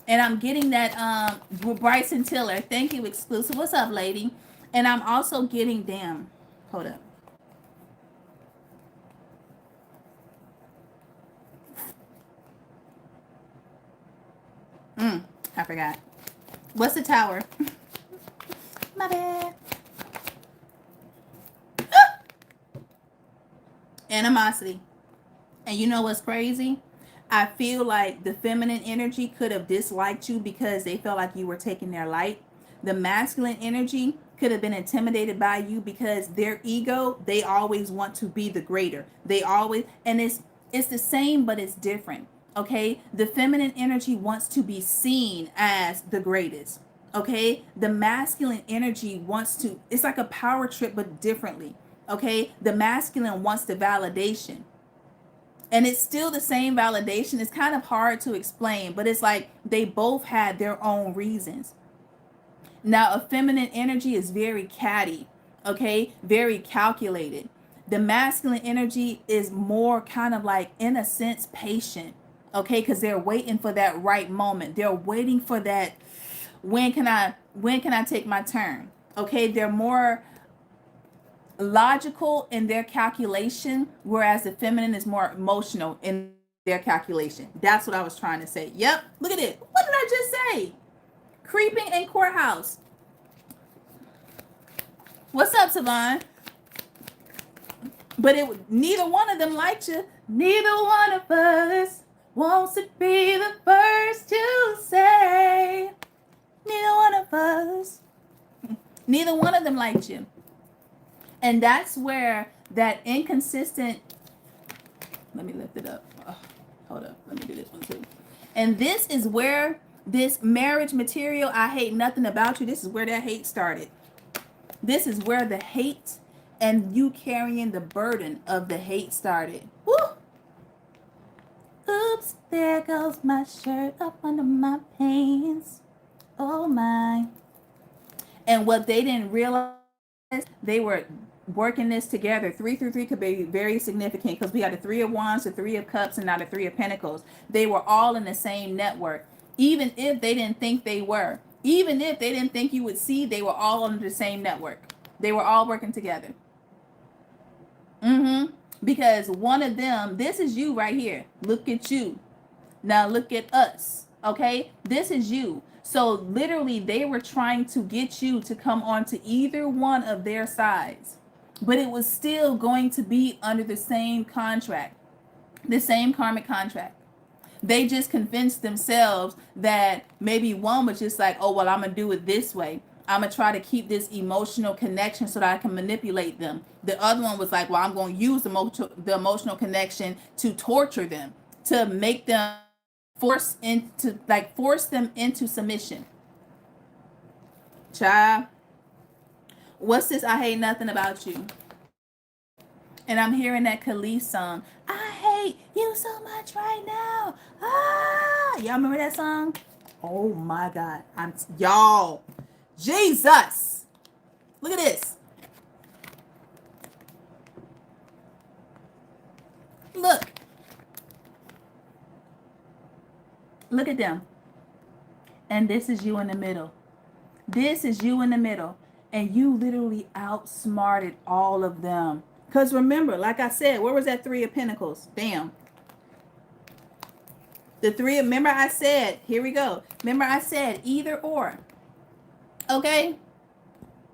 And I'm getting that Bryson Tiller. Thank you, exclusive. What's up, lady? And I'm also getting, damn, hold up. I forgot. What's the tower? My bad. Animosity. And you know what's crazy? I feel like the feminine energy could have disliked you because they felt like you were taking their light. The masculine energy could have been intimidated by you because their ego, they always want to be the greater. They always, and it's the same, but it's different. Okay? The feminine energy wants to be seen as the greatest. Okay? The masculine energy wants to, it's like a power trip, but differently. Okay? The masculine wants the validation. And it's still the same validation. It's kind of hard to explain, but it's like they both had their own reasons. Now, a feminine energy is very catty, okay? Very calculated. The masculine energy is more kind of like, in a sense, patient, okay? Because they're waiting for that right moment. They're waiting for that, when can I take my turn? Okay, they're more logical in their calculation, whereas the feminine is more emotional in their calculation. That's what I was trying to say. Yep, look at it. What did I just say? Creeping in courthouse. What's up, Savon? But neither one of them liked you. Neither one of us wants to be the first to say. Neither one of us. Neither one of them liked you. And that's where that inconsistent, let me lift it up. Oh, hold up. Let me do this one too. And this is where this marriage material, I hate nothing about you. This is where that hate started. This is where the hate and you carrying the burden of the hate started. Woo! Oops, there goes my shirt up under my pants. Oh my. And what they didn't realize, they were working this together. 3 through 3 could be very significant because we got the 3 of Wands, the 3 of Cups, and now the 3 of Pentacles. They were all in the same network. Even if they didn't think they were, even if they didn't think you would see, they were all under the same network. They were all working together. Because one of them, this is you right here. Look at you. Now look at us. Okay? This is you. So literally they were trying to get you to come onto either one of their sides. But it was still going to be under the same contract. The same karmic contract. They just convinced themselves that maybe one was just like, oh, well, I'm going to do it this way. I'm going to try to keep this emotional connection so that I can manipulate them. The other one was like, well, I'm going to use the emotional connection to torture them, to make them force them into submission. Child, what's this? I hate nothing about you. And I'm hearing that Khalees song. I hate you so much right now. Ah, y'all remember that song? Oh my God, y'all. Jesus, look at this. Look at them. And this is you in the middle. This is you in the middle. And you literally outsmarted all of them. Because remember, like I said, where was that 3 of Pentacles? Damn. Remember I said, here we go. Remember I said either or. Okay?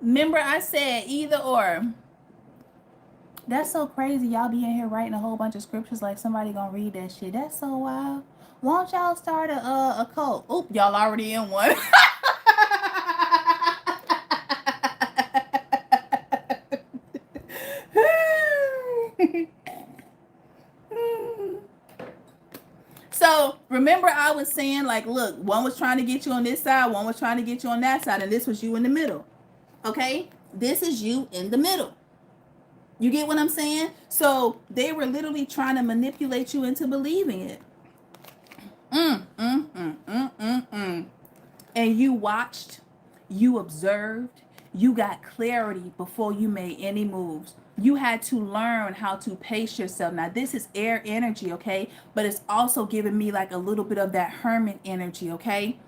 Remember I said either or. That's so crazy. Y'all be in here writing a whole bunch of scriptures like somebody gonna read that shit. That's so wild. Won't y'all start a cult? Oop, y'all already in one. So remember I was saying, like, look, one was trying to get you on this side, one was trying to get you on that side, and this was you in the middle. Okay? This is you in the middle. You get what I'm saying? So they were literally trying to manipulate you into believing it. And you watched, you observed, you got clarity before you made any moves. You had to learn how to pace yourself. Now, this is air energy, okay? But it's also giving me like a little bit of that hermit energy, okay?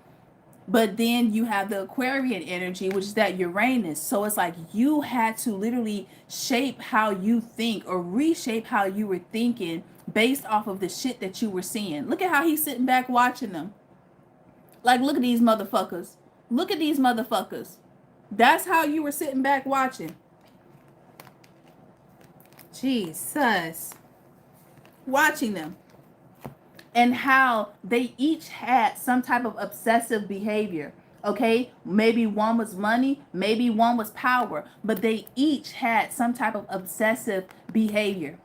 But then you have the Aquarian energy, which is that Uranus. So it's like you had to literally shape how you think or reshape how you were thinking based off of the shit that you were seeing. Look at how he's sitting back watching them. Like, look at these motherfuckers. Look at these motherfuckers. That's how you were sitting back watching. Jesus. Watching them. And how they each had some type of obsessive behavior. Okay? Maybe one was money, maybe one was power, but they each had some type of obsessive behavior.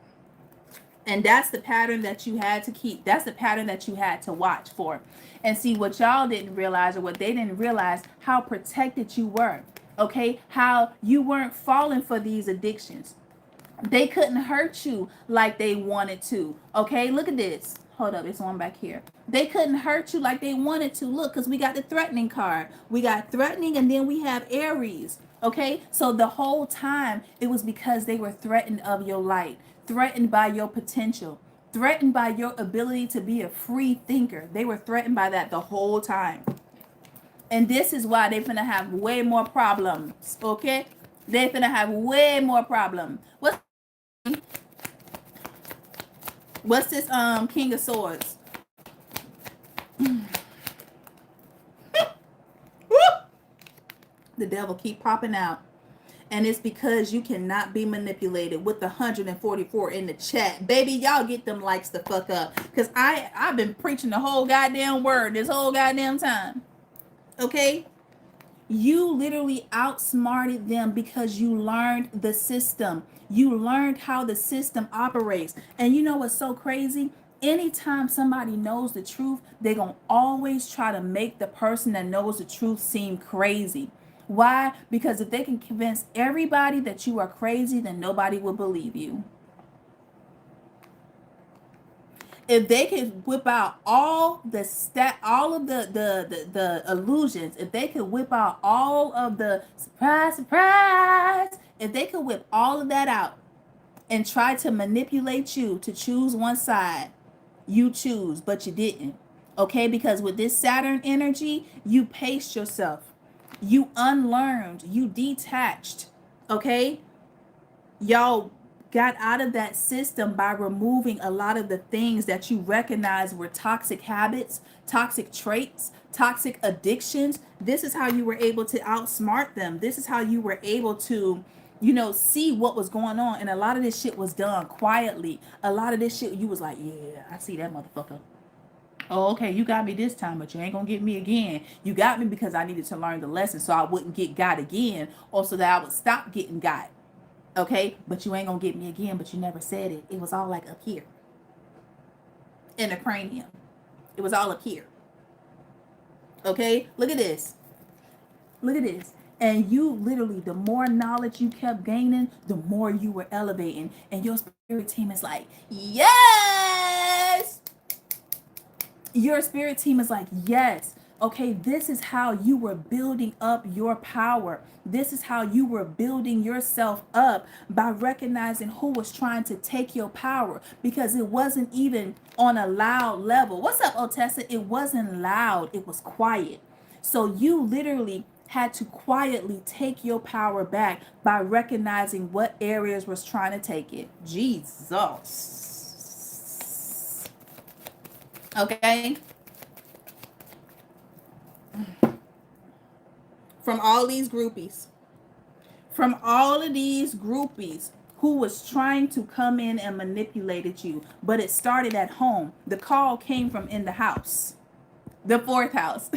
And that's the pattern that you had to keep. That's the pattern that you had to watch for. And see, what y'all didn't realize, or what they didn't realize, how protected you were. Okay? How you weren't falling for these addictions. They couldn't hurt you like they wanted to. Okay? Look at this. Hold up, it's one back here. They couldn't hurt you like they wanted to. Look, because we got the threatening card. We got threatening, and then we have Aries. Okay? So the whole time, it was because they were threatened of your light. Threatened by your potential, threatened by your ability to be a free thinker. They were threatened by that the whole time. And this is why they're gonna have way more problems, okay? They're gonna have way more problems. What's this King of Swords? The devil keep popping out. And it's because you cannot be manipulated with the 144 in the chat. Baby, y'all get them likes the fuck up. Because I've been preaching the whole goddamn word this whole goddamn time. Okay? You literally outsmarted them because you learned the system. You learned how the system operates. And you know what's so crazy? Anytime somebody knows the truth, they're going to always try to make the person that knows the truth seem crazy. Why? Because if they can convince everybody that you are crazy, then nobody will believe you. If they could whip out all of the illusions, if they could whip out all of the surprise, if they could whip all of that out and try to manipulate you to choose one side, you choose, but you didn't. Okay, because with this Saturn energy, you paced yourself, you unlearned, you detached. Okay, y'all got out of that system by removing a lot of the things that you recognize were toxic habits, toxic traits, toxic addictions. This is how you were able to outsmart them. This is how you were able to, see what was going on. And a lot of this shit was done quietly. A lot of this shit, you was like, yeah, I see that motherfucker. Oh, okay, you got me this time, but you ain't gonna get me again. You got me because I needed to learn the lesson so I wouldn't get got again, or so that I would stop getting got. Okay, but you ain't gonna get me again, but you never said it. It was all like up here in the cranium. It was all up here. Okay, look at this. Look at this. And you literally, the more knowledge you kept gaining, the more you were elevating. And your spirit team is like, yes, your spirit team is like, yes, okay, this is how you were building up your power. This is how you were building yourself up, by recognizing who was trying to take your power, because it wasn't even on a loud level. What's up, Otessa? It wasn't loud, it was quiet. So you literally had to quietly take your power back by recognizing what areas was trying to take it. Jesus. Okay? From all these groupies, from all of these groupies who was trying to come in and manipulated you, but it started at home. The call came from in the house, the fourth house.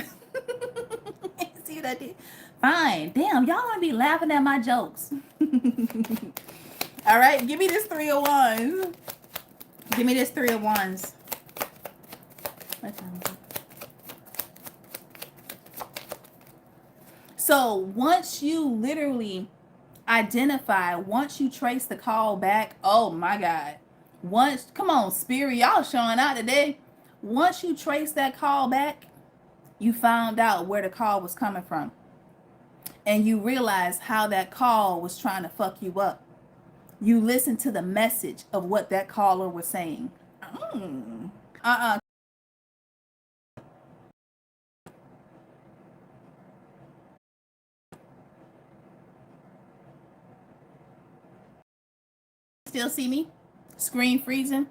See what I did? Fine. Damn, y'all gonna be laughing at my jokes. All right, give me this 3 of Wands. Give me this 3 of Wands. What time is it? So once you literally identify, once you trace the call back, oh my God. Once, come on, Spirit, y'all showing out today. Once you trace that call back, you found out where the call was coming from. And you realize how that call was trying to fuck you up. You listen to the message of what that caller was saying. Uh-uh. Still see me? Screen freezing?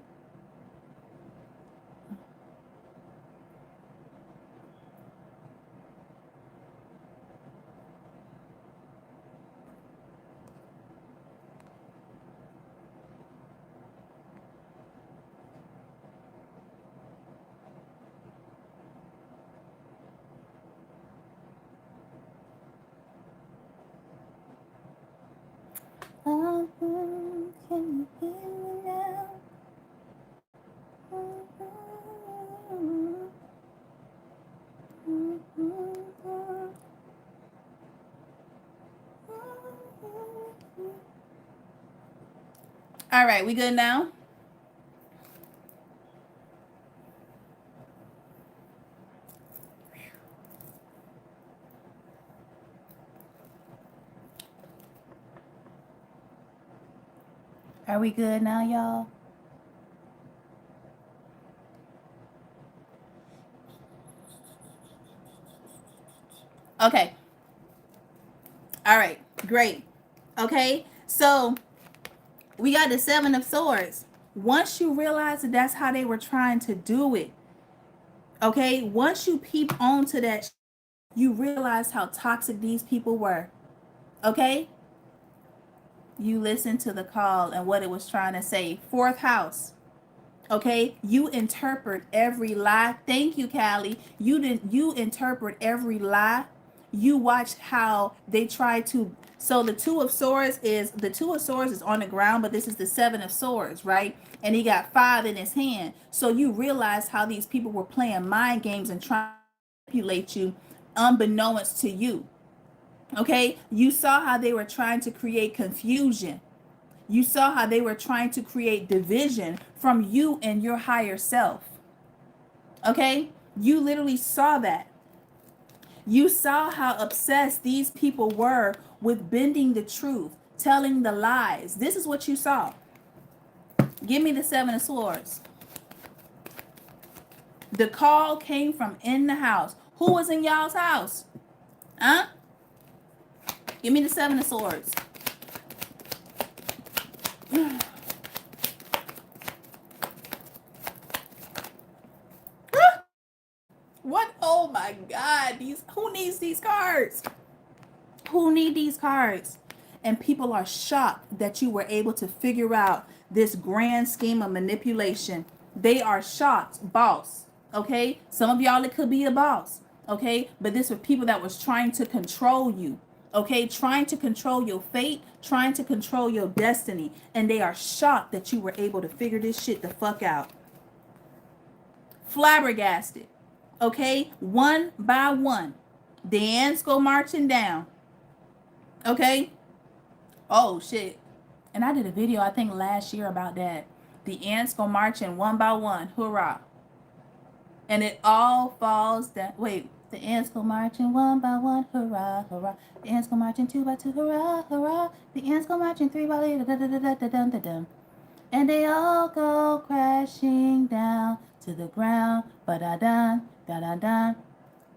Oh, can you hear me now? All right, we good now? Are we good now, y'all? Okay. All right. Great. Okay. So we got the 7 of Swords. Once you realize that that's how they were trying to do it, okay, once you peep onto that, you realize how toxic these people were. Okay, you listen to the call and what it was trying to say. Fourth house. Okay, you interpret every lie. Thank you, Callie. You interpret every lie. You watch how they try to. So the 2 of Swords is on the ground, but this is the 7 of Swords, right? And he got 5 in his hand. So you realize how these people were playing mind games and trying to manipulate you unbeknownst to you. Okay, you saw how they were trying to create confusion. You saw how they were trying to create division from you and your higher self. Okay, you literally saw that. You saw how obsessed these people were with bending the truth, telling the lies. This is what you saw. Give me the Seven of Swords. The call came from in the house. Who was in y'all's house? Huh? Give me the Seven of Swords. What? Oh my God. Who needs these cards? Who need these cards? And people are shocked that you were able to figure out this grand scheme of manipulation. They are shocked, boss. Okay? Some of y'all, it could be a boss. Okay? But this were people that was trying to control you. Okay? Trying to control your fate, trying to control your destiny. And they are shocked that you were able to figure this shit the fuck out. Flabbergasted. Okay? One by one. The ants go marching down. Okay? Oh shit. And I did a video I think last year about that. The ants go marching one by one. Hoorah. And it all falls down. Wait. The ants go marching one by one. Hurrah, hurrah. The ants go marching two by two. Hurrah, hurrah. The ants go marching three by three. Da da da da da da da da. And they all go crashing down to the ground. Ba da da da da da.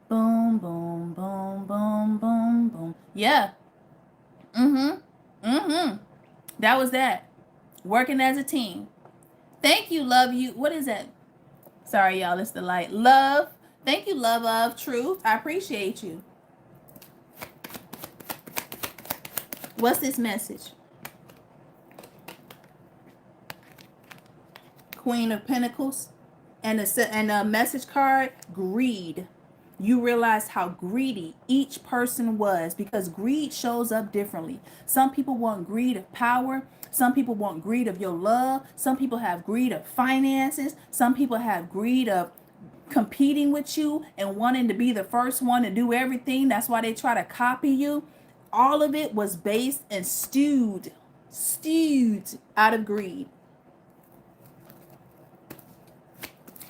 Boom, boom, boom, boom, boom, boom. Yeah. Mm-hmm. Mm-hmm. That was that. Working as a team. Thank you, love you. What is that? Sorry, y'all. It's the light. Love. Thank you, love of truth. I appreciate you. What's this message? Queen of Pentacles. And a message card, greed. You realize how greedy each person was because greed shows up differently. Some people want greed of power. Some people want greed of your love. Some people have greed of finances. Some people have greed of competing with you and wanting to be the first one to do everything. That's why they try to copy you. All of it was based and stewed out of greed.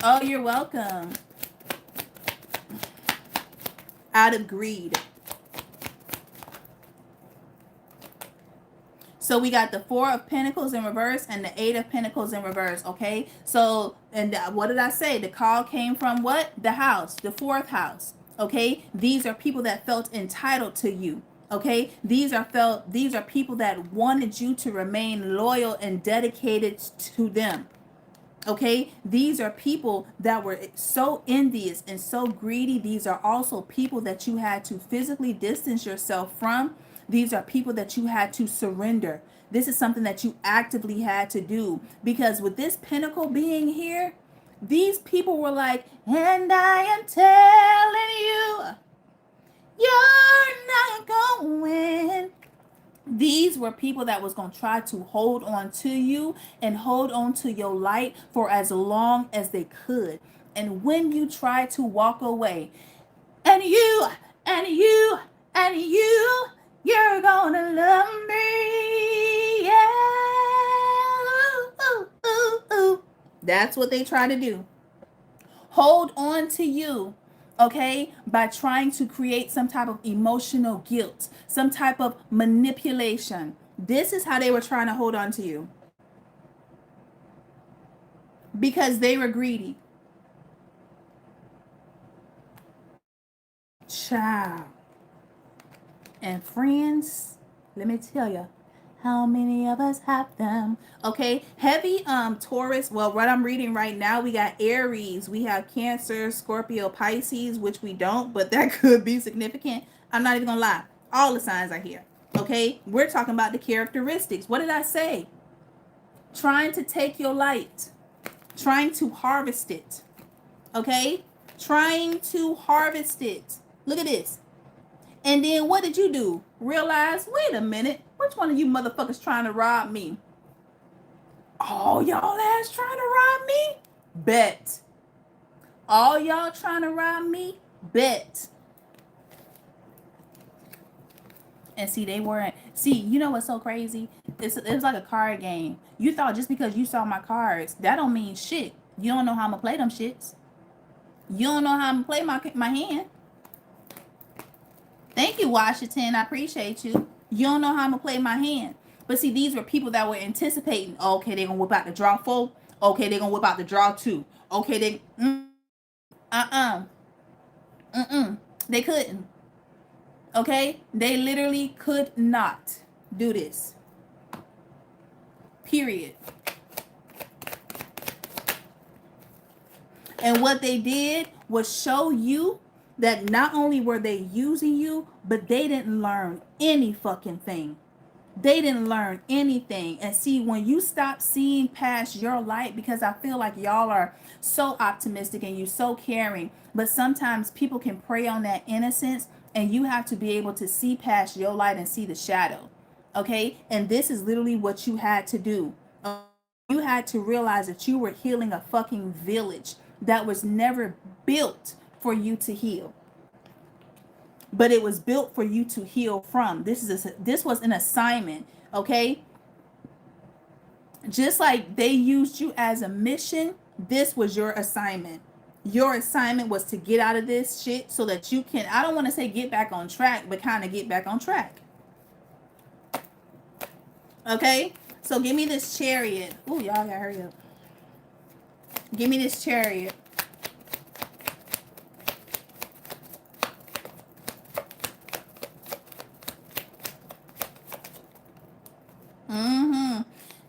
Oh, you're welcome. Out of greed. So we got the Four of Pentacles in reverse and the Eight of Pentacles in reverse, okay? So, and what did I say? The call came from what? The house, the fourth house, okay? These are people that felt entitled to you, okay? These are people that wanted you to remain loyal and dedicated to them. Okay, these are people that were so envious and so greedy. These are also people that you had to physically distance yourself from. These are people that you had to surrender. This is something that you actively had to do because with this pentacle being here, these people were like, and I am telling you, you're not going. These were people that was going to try to hold on to you and hold on to your light for as long as they could. And when you try to walk away, and you, and you, and you, you're gonna love me. Yeah. Ooh, ooh, ooh, ooh. That's what they try to do. Hold on to you, okay, by trying to create some type of emotional guilt, some type of manipulation. This is how they were trying to hold on to you because they were greedy. Child. And friends, let me tell you, how many of us have them? Okay, heavy Taurus. Well, what I'm reading right now, we got Aries, we have Cancer, Scorpio, Pisces, which we don't, but that could be significant. I'm not even gonna lie. All the signs are here. Okay, we're talking about the characteristics. What did I say? Trying to take your light, trying to harvest it. Okay, trying to harvest it. Look at this. And then what did you do? Realize, wait a minute, which one of you motherfuckers trying to rob me? All y'all ass trying to rob me? Bet. All y'all trying to rob me? Bet. And see, they weren't. See, you know what's so crazy? It was like a card game. You thought just because you saw my cards, that don't mean shit. You don't know how I'm gonna play them shits. You don't know how I'm gonna play my hand. Thank you, Washington. I appreciate you. You don't know how I'm gonna play my hand. But see, these were people that were anticipating. Okay, they're gonna whip out the draw 4. Okay, they're gonna whip out the draw 2. Okay, uh they couldn't. Okay, they literally could not do this. Period. And what they did was show you that not only were they using you, but they didn't learn any fucking thing. They didn't learn anything. And see, when you stop seeing past your light, because I feel like y'all are so optimistic and you so caring, but sometimes people can prey on that innocence, and you have to be able to see past your light and see the shadow. Okay? And this is literally what you had to do. You had to realize that you were healing a fucking village that was never built for you to heal, but it was built for you to heal from. This was an assignment. Okay, just like they used you as a mission, this was your assignment. Your assignment was to get out of this shit so that you can, I don't want to say get back on track, but kind of get back on track. Okay, so give me this Chariot. Ooh, y'all gotta hurry up. Give me this Chariot.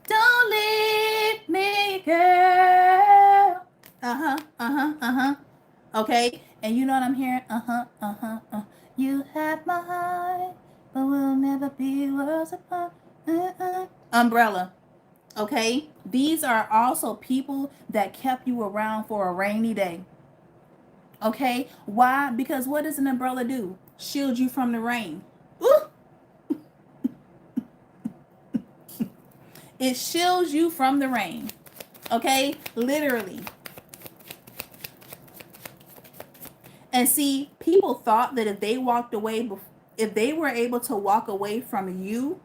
Don't leave me, girl. Okay, and you know what I'm hearing? You have my heart, but we'll never be worlds apart. Umbrella. Okay, these are also people that kept you around for a rainy day. Okay, why? Because what does an umbrella do? Shield you from the rain. Ooh. It shields you from the rain. Okay, literally. And see, people thought that if they walked away, if they were able to walk away from you,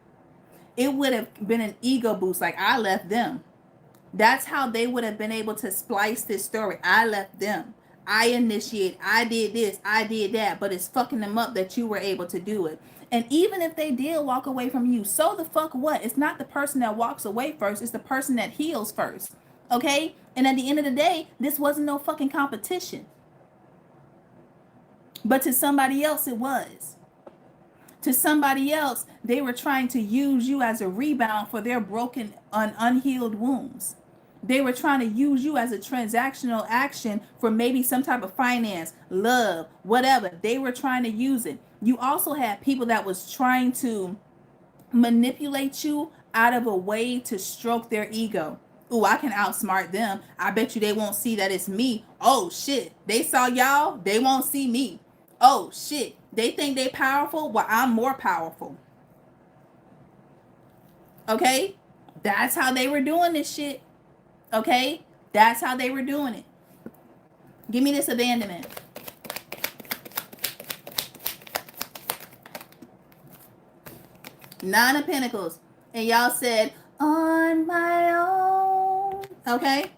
it would have been an ego boost. Like, I left them. That's how they would have been able to splice this story. I left them. I initiated. I did this. I did that. But it's fucking them up that you were able to do it. And even if they did walk away from you, so the fuck what? It's not the person that walks away first. It's the person that heals first. Okay? And at the end of the day, this wasn't no fucking competition. But to somebody else, it was. To somebody else, they were trying to use you as a rebound for their broken, unhealed wounds. They were trying to use you as a transactional action for maybe some type of finance, love, whatever. They were trying to use it. You also had people that was trying to manipulate you out of a way to stroke their ego. Ooh, I can outsmart them. I bet you they won't see that it's me. Oh shit, they saw y'all, they won't see me. Oh shit, they think they powerful. Well, I'm more powerful. Okay, that's how they were doing this shit. Okay, that's how they were doing it. Give me this abandonment. Nine of Pentacles. And y'all said, on my own. Okay?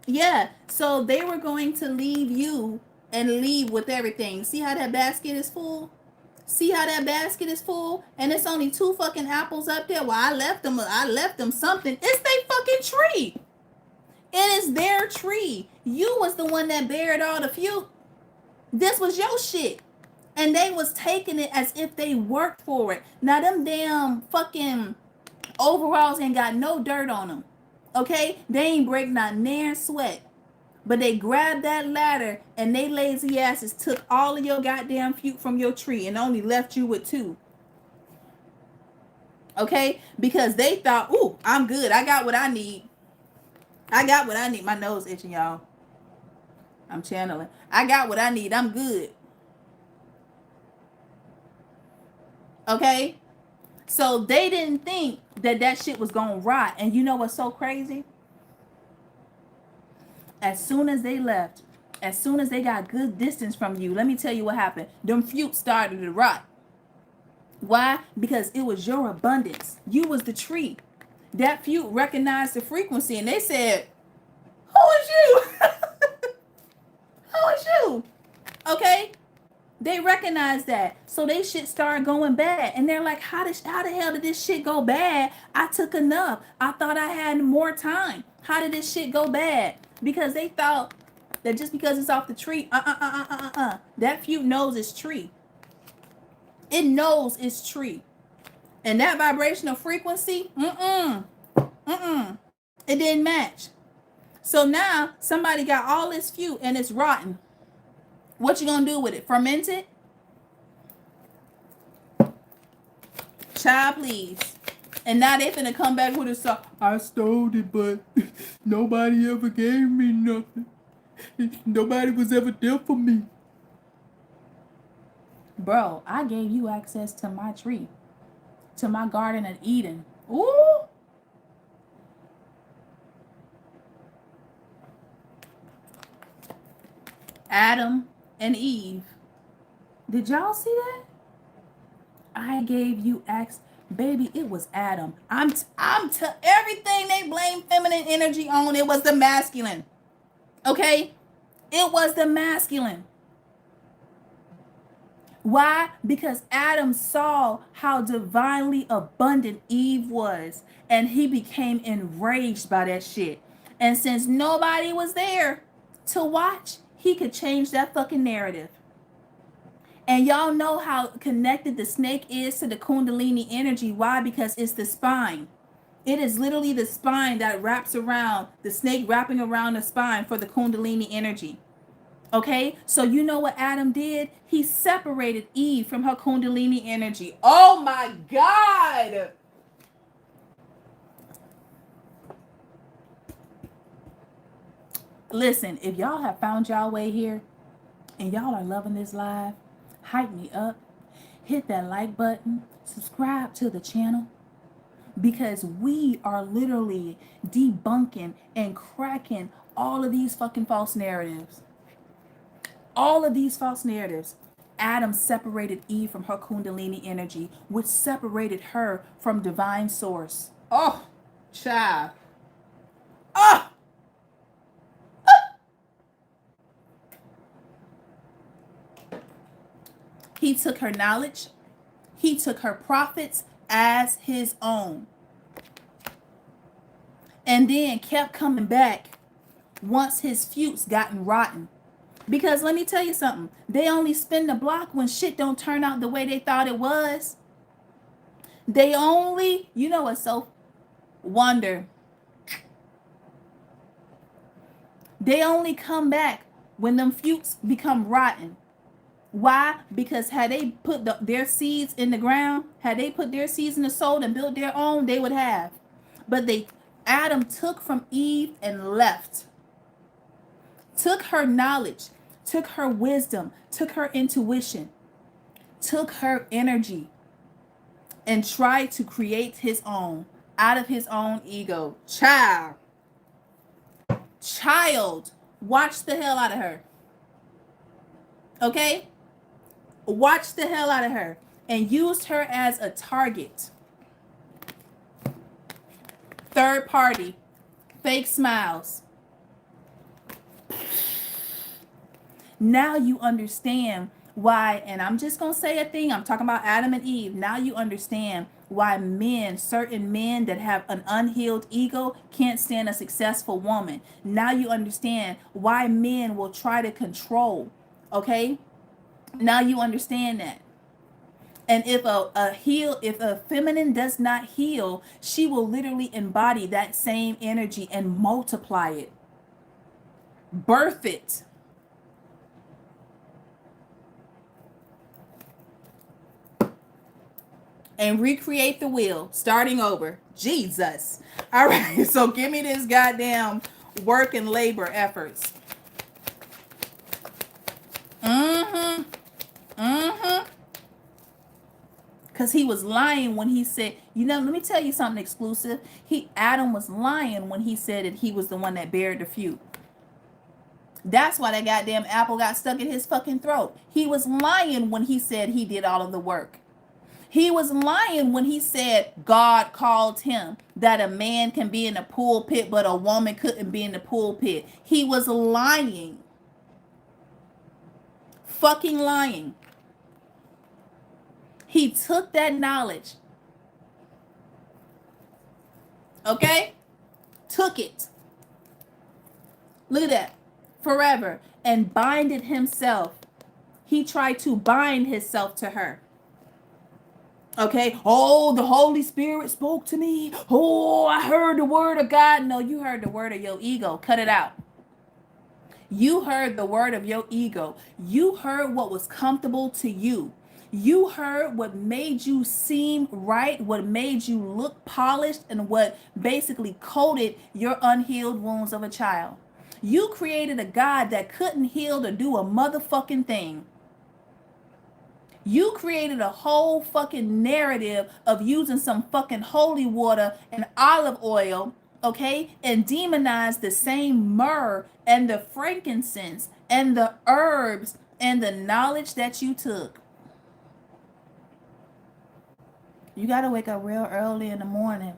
Yeah. So they were going to leave you and leave with everything. See how that basket is full? See how that basket is full? And it's only 2 fucking apples up there. Well, I left them something. It's their fucking tree. It is their tree. You was the one that buried all the fruit. This was your shit. And they was taking it as if they worked for it. Now them damn fucking overalls ain't got no dirt on them. Okay? They ain't break not near sweat. But they grabbed that ladder and they lazy asses took all of your goddamn fruit from your tree and only left you with 2. Okay? Because they thought, ooh, I'm good. I got what I need. I got what I need. My nose itching, y'all. I'm channeling. I got what I need. I'm good. Okay? So they didn't think that shit was gonna rot. And you know what's so crazy? As soon as they left, as soon as they got good distance from you, let me tell you what happened. Them fruit started to rot. Why? Because it was your abundance. You was the tree. That few recognized the frequency and they said, who is you? Who is you? Okay? They recognize that. So they shit started going bad. And they're like, how the hell did this shit go bad? I took enough. I thought I had more time. How did this shit go bad? Because they thought that just because it's off the tree, that few knows it's tree. It knows it's tree. And that vibrational frequency, it didn't match. So now somebody got all this few and it's rotten. What you gonna do with it? Ferment it? Child, please. And now they finna come back with a song. I stole it, but nobody ever gave me nothing. Nobody was ever there for me. Bro, I gave you access to my tree, to my garden of Eden. Ooh. Adam and Eve. Did y'all see that? I gave you access. Baby, it was Adam. Everything they blame feminine energy on, it was the masculine. Okay? It was the masculine. Why? Because Adam saw how divinely abundant Eve was, and he became enraged by that shit. And since nobody was there to watch, he could change that fucking narrative. And y'all know how connected the snake is to the Kundalini energy. Why? Because it's the spine. It is literally the spine that wraps around, the snake wrapping around the spine for the Kundalini energy. Okay? So you know what Adam did? He separated Eve from her Kundalini energy. Oh my God! Listen, if y'all have found y'all way here and y'all are loving this live, hype me up, hit that like button, subscribe to the channel, because we are literally debunking and cracking all of these fucking false narratives. All of these false narratives. Adam separated Eve from her Kundalini energy, which separated her from divine source. Oh, child. Oh! He took her knowledge. He took her profits as his own. And then kept coming back once his feuds gotten rotten. Because let me tell you something. They only spin the block when shit don't turn out the way they thought it was. They only, you know what's so wonder. They only come back when them feuds become rotten. Why? Because had they put their seeds in the ground, had they put their seeds in the soil and built their own, they would have. But Adam took from Eve and left. Took her knowledge, took her wisdom, took her intuition, took her energy, and tried to create his own out of his own ego. Child, watch the hell out of her. Okay? Watch the hell out of her. And used her as a target. Third party. Fake smiles. Now you understand why, and I'm just going to say a thing. I'm talking about Adam and Eve. Now you understand why certain men that have an unhealed ego can't stand a successful woman. Now you understand why men will try to control. Okay? Now you understand that. And if a feminine does not heal, she will literally embody that same energy and multiply it. Birth it. And recreate the wheel, starting over. Jesus. All right, so give me this goddamn work and labor efforts. Because he was lying when he said, let me tell you something exclusive. Adam was lying when he said that he was the one that bared the feud. That's why that goddamn apple got stuck in his fucking throat. He was lying when he said he did all of the work. He was lying when he said God called him, that a man can be in the pulpit, but a woman couldn't be in the pulpit. He was lying. Fucking lying. He took that knowledge. Okay? Took it. Look at that. Forever. And binded himself. He tried to bind himself to her. Okay? Oh, the Holy Spirit spoke to me. Oh, I heard the word of God. No, you heard the word of your ego. Cut it out. You heard the word of your ego. You heard what was comfortable to you. You heard what made you seem right, what made you look polished, and what basically coated your unhealed wounds of a child. You created a God that couldn't heal or do a motherfucking thing. You created a whole fucking narrative of using some fucking holy water and olive oil, okay, and demonize the same myrrh and the frankincense and the herbs and the knowledge that you took. You got to wake up real early in the morning.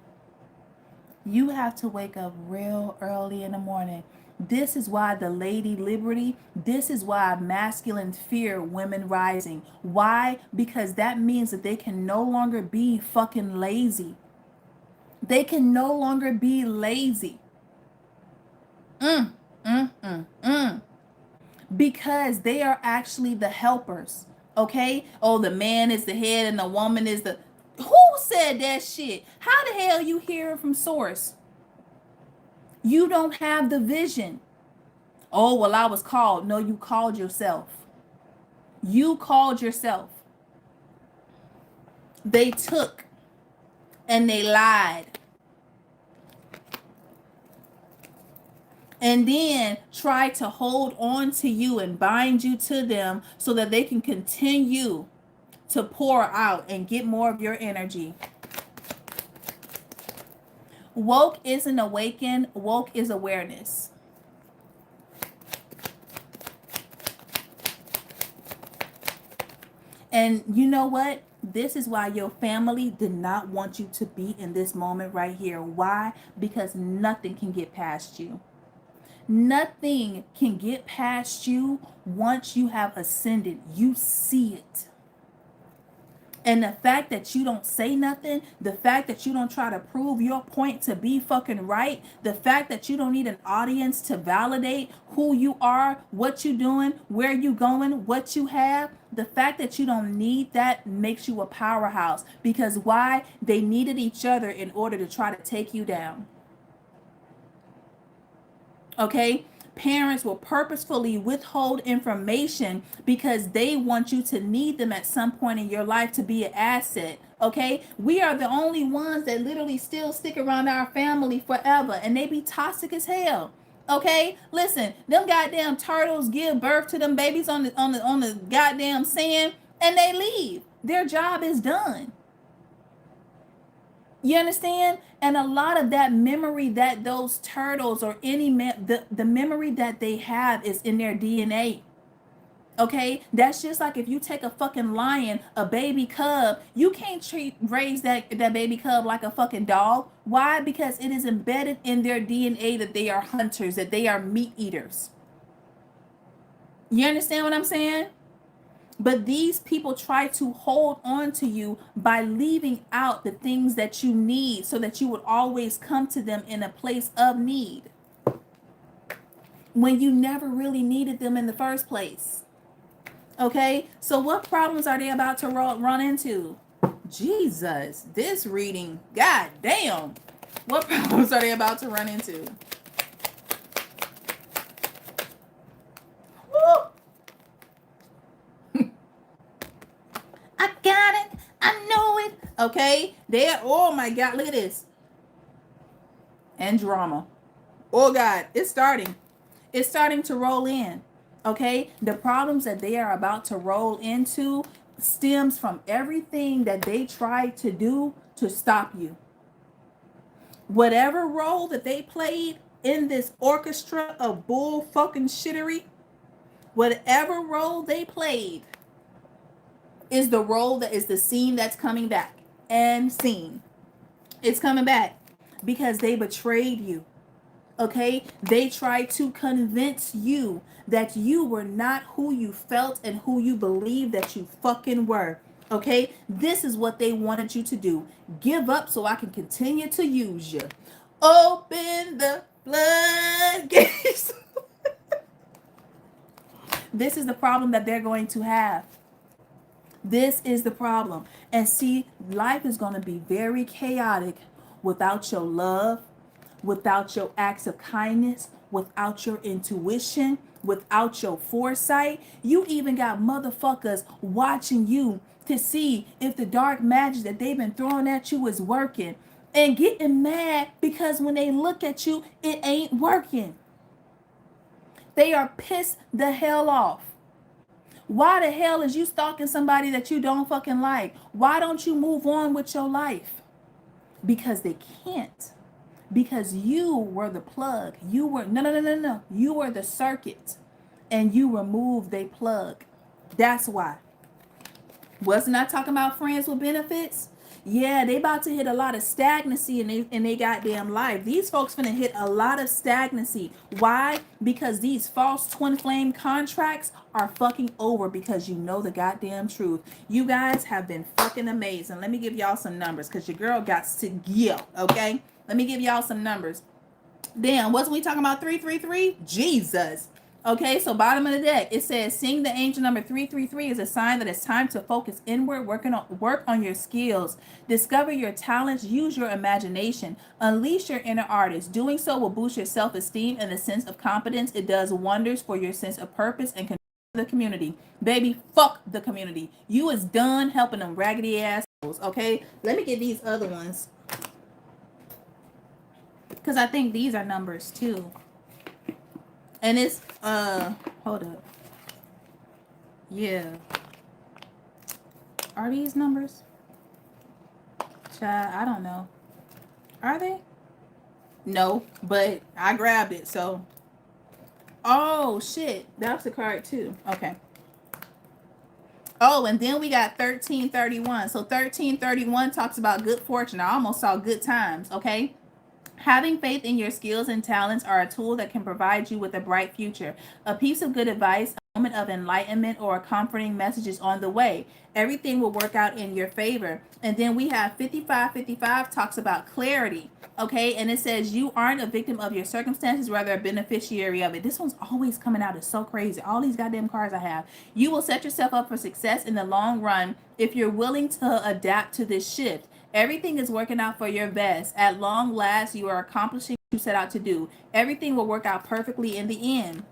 You have to wake up real early in the morning. This is why the Lady Liberty, this is why masculine fear women rising. Why? Because that means that they can no longer be fucking lazy. They can no longer be lazy. Because they are actually the helpers. Okay? Oh, the man is the head and the woman is the... Who said that shit? How the hell you hear it from source? You don't have the vision. Oh, well, I was called. No, you called yourself. You called yourself. They took and they lied. And then try to hold on to you and bind you to them so that they can continue to pour out and get more of your energy. Woke isn't awakened. Woke is awareness. And you know what? This is why your family did not want you to be in this moment right here. Why? Because nothing can get past you. Nothing can get past you once you have ascended. You see it. And the fact that you don't say nothing, the fact that you don't try to prove your point to be fucking right, the fact that you don't need an audience to validate who you are, what you doing, where you going, what you have, the fact that you don't need that makes you a powerhouse. Because why? They needed each other in order to try to take you down. Okay? Parents will purposefully withhold information because they want you to need them at some point in your life to be an asset. Okay? We are the only ones that literally still stick around our family forever, and they be toxic as hell. Okay? Listen, them goddamn turtles give birth to them babies on the goddamn sand, and they leave. Their job is done. You understand? And a lot of that memory that those turtles or any the memory that they have is in their DNA. Okay? That's just like if you take a fucking lion, a baby cub, you can't raise that baby cub like a fucking dog. Why? Because it is embedded in their DNA that they are hunters, that they are meat eaters. You understand what I'm saying? But these people try to hold on to you by leaving out the things that you need so that you would always come to them in a place of need when you never really needed them in the first place. Okay? So what problems are they about to run into? Jesus, this reading, god damn. What problems are they about to run into? Woo! I got it. I know it. Okay? There. Oh my God. Look at this. And drama. Oh God. It's starting. It's starting to roll in. Okay? The problems that they are about to roll into stems from everything that they tried to do to stop you. Whatever role that they played in this orchestra of bull fucking shittery, whatever role they played, is the role, that is the scene that's coming back. And scene. It's coming back because they betrayed you. Okay? They tried to convince you that you were not who you felt and who you believed that you fucking were. Okay? This is what they wanted you to do. Give up so I can continue to use you. Open the floodgates. This is the problem that they're going to have. This is the problem. And see, life is going to be very chaotic without your love, without your acts of kindness, without your intuition, without your foresight. You even got motherfuckers watching you to see if the dark magic that they've been throwing at you is working, and getting mad because when they look at you, it ain't working. They are pissed the hell off. Why the hell is you stalking somebody that you don't fucking like? Why don't you move on with your life? Because they can't. Because you were the plug. You were, no. You were the circuit. And you removed a plug. That's why. Wasn't I talking about friends with benefits? Yeah, they about to hit a lot of stagnancy in they goddamn life. These folks finna hit a lot of stagnancy. Why? Because these false twin flame contracts are fucking over, because you know the goddamn truth. You guys have been fucking amazing. Let me give y'all some numbers because your girl got to yell, okay? Let me give y'all some numbers. Damn, wasn't we talking about 333? Jesus. Okay, so bottom of the deck, it says, seeing the angel number 333 is a sign that it's time to focus inward, work on your skills, discover your talents, use your imagination, unleash your inner artist. Doing so will boost your self-esteem and a sense of confidence. It does wonders for your sense of purpose and the community. Baby, fuck the community. You is done helping them raggedy assholes, okay? Let me get these other ones, because I think these are numbers too. And it's, hold up. Yeah. Are these numbers? Child, I don't know. Are they? No, but I grabbed it, so. Oh, shit. That's the card too. Okay. Oh, and then we got 1331. So 1331 talks about good fortune. I almost saw good times, okay? Having faith in your skills and talents are a tool that can provide you with a bright future. A piece of good advice, a moment of enlightenment, or a comforting message is on the way. Everything will work out in your favor. And then we have 5555 talks about clarity. Okay, and it says you aren't a victim of your circumstances, rather a beneficiary of it. This one's always coming out. It's so crazy. All these goddamn cards I have. You will set yourself up for success in the long run if you're willing to adapt to this shift. Everything is working out for your best. At long last, you are accomplishing what you set out to do. Everything will work out perfectly in the end.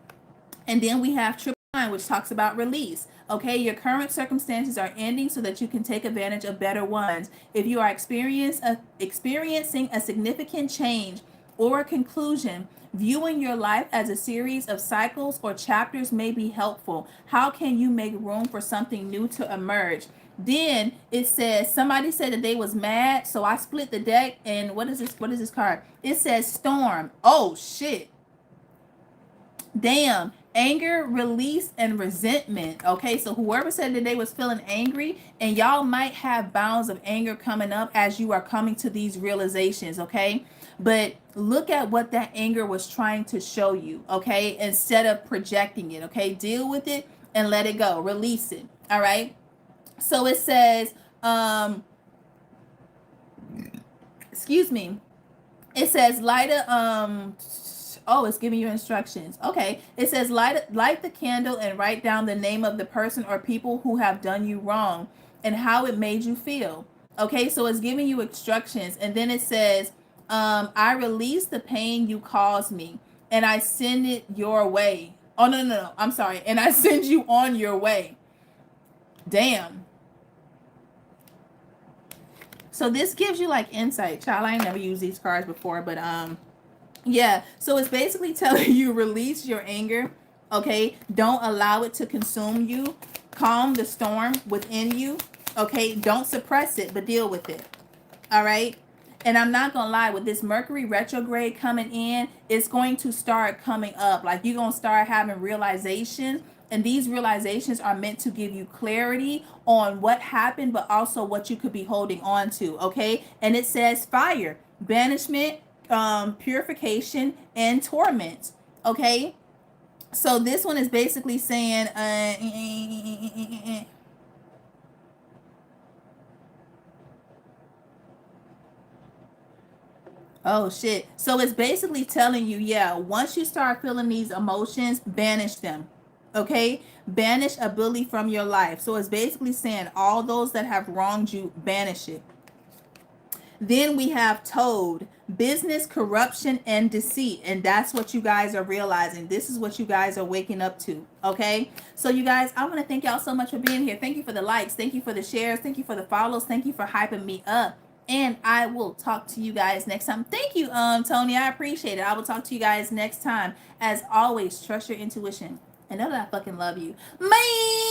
And then we have triple nine, which talks about release. Okay, your current circumstances are ending so that you can take advantage of better ones. If you are experiencing a significant change or a conclusion, viewing your life as a series of cycles or chapters may be helpful. How can you make room for something new to emerge? Then it says, somebody said that they was mad, so I split the deck. And what is this? What is this card? It says storm. Oh shit. Damn. Anger, release, and resentment. Okay, so whoever said that they was feeling angry, and y'all might have bounds of anger coming up as you are coming to these realizations, okay? But look at what that anger was trying to show you, okay? Instead of projecting it, okay? Deal with it and let it go. Release it, all right? So it says, excuse me. It says light a, oh, it's giving you instructions. Okay. It says light the candle and write down the name of the person or people who have done you wrong and how it made you feel. Okay. So it's giving you instructions. And then it says, I release the pain you caused me and I send it your way. Oh, no. I'm sorry. And I send you on your way. Damn. So this gives you like insight. Child, I ain't never used these cards before, but yeah. So it's basically telling you release your anger. Okay. Don't allow it to consume you. Calm the storm within you. Okay. Don't suppress it, but deal with it. All right. And I'm not going to lie, with this Mercury retrograde coming in, it's going to start coming up. Like you're going to start having realization And these realizations are meant to give you clarity on what happened, but also what you could be holding on to. Okay. And it says fire, banishment, purification, and torment. Okay. So this one is basically saying, oh shit. So it's basically telling you, yeah, once you start feeling these emotions, banish them. Okay? Banish a bully from your life. So it's basically saying all those that have wronged you, banish it. Then we have toad, business corruption and deceit. And that's what you guys are realizing. This is what you guys are waking up to. Okay. So you guys, I want to thank y'all so much for being here. Thank you for the likes. Thank you for the shares. Thank you for the follows. Thank you for hyping me up. And I will talk to you guys next time. Thank you, Tony. I appreciate it. I will talk to you guys next time. As always, trust your intuition. And know that I fucking love you. Bye.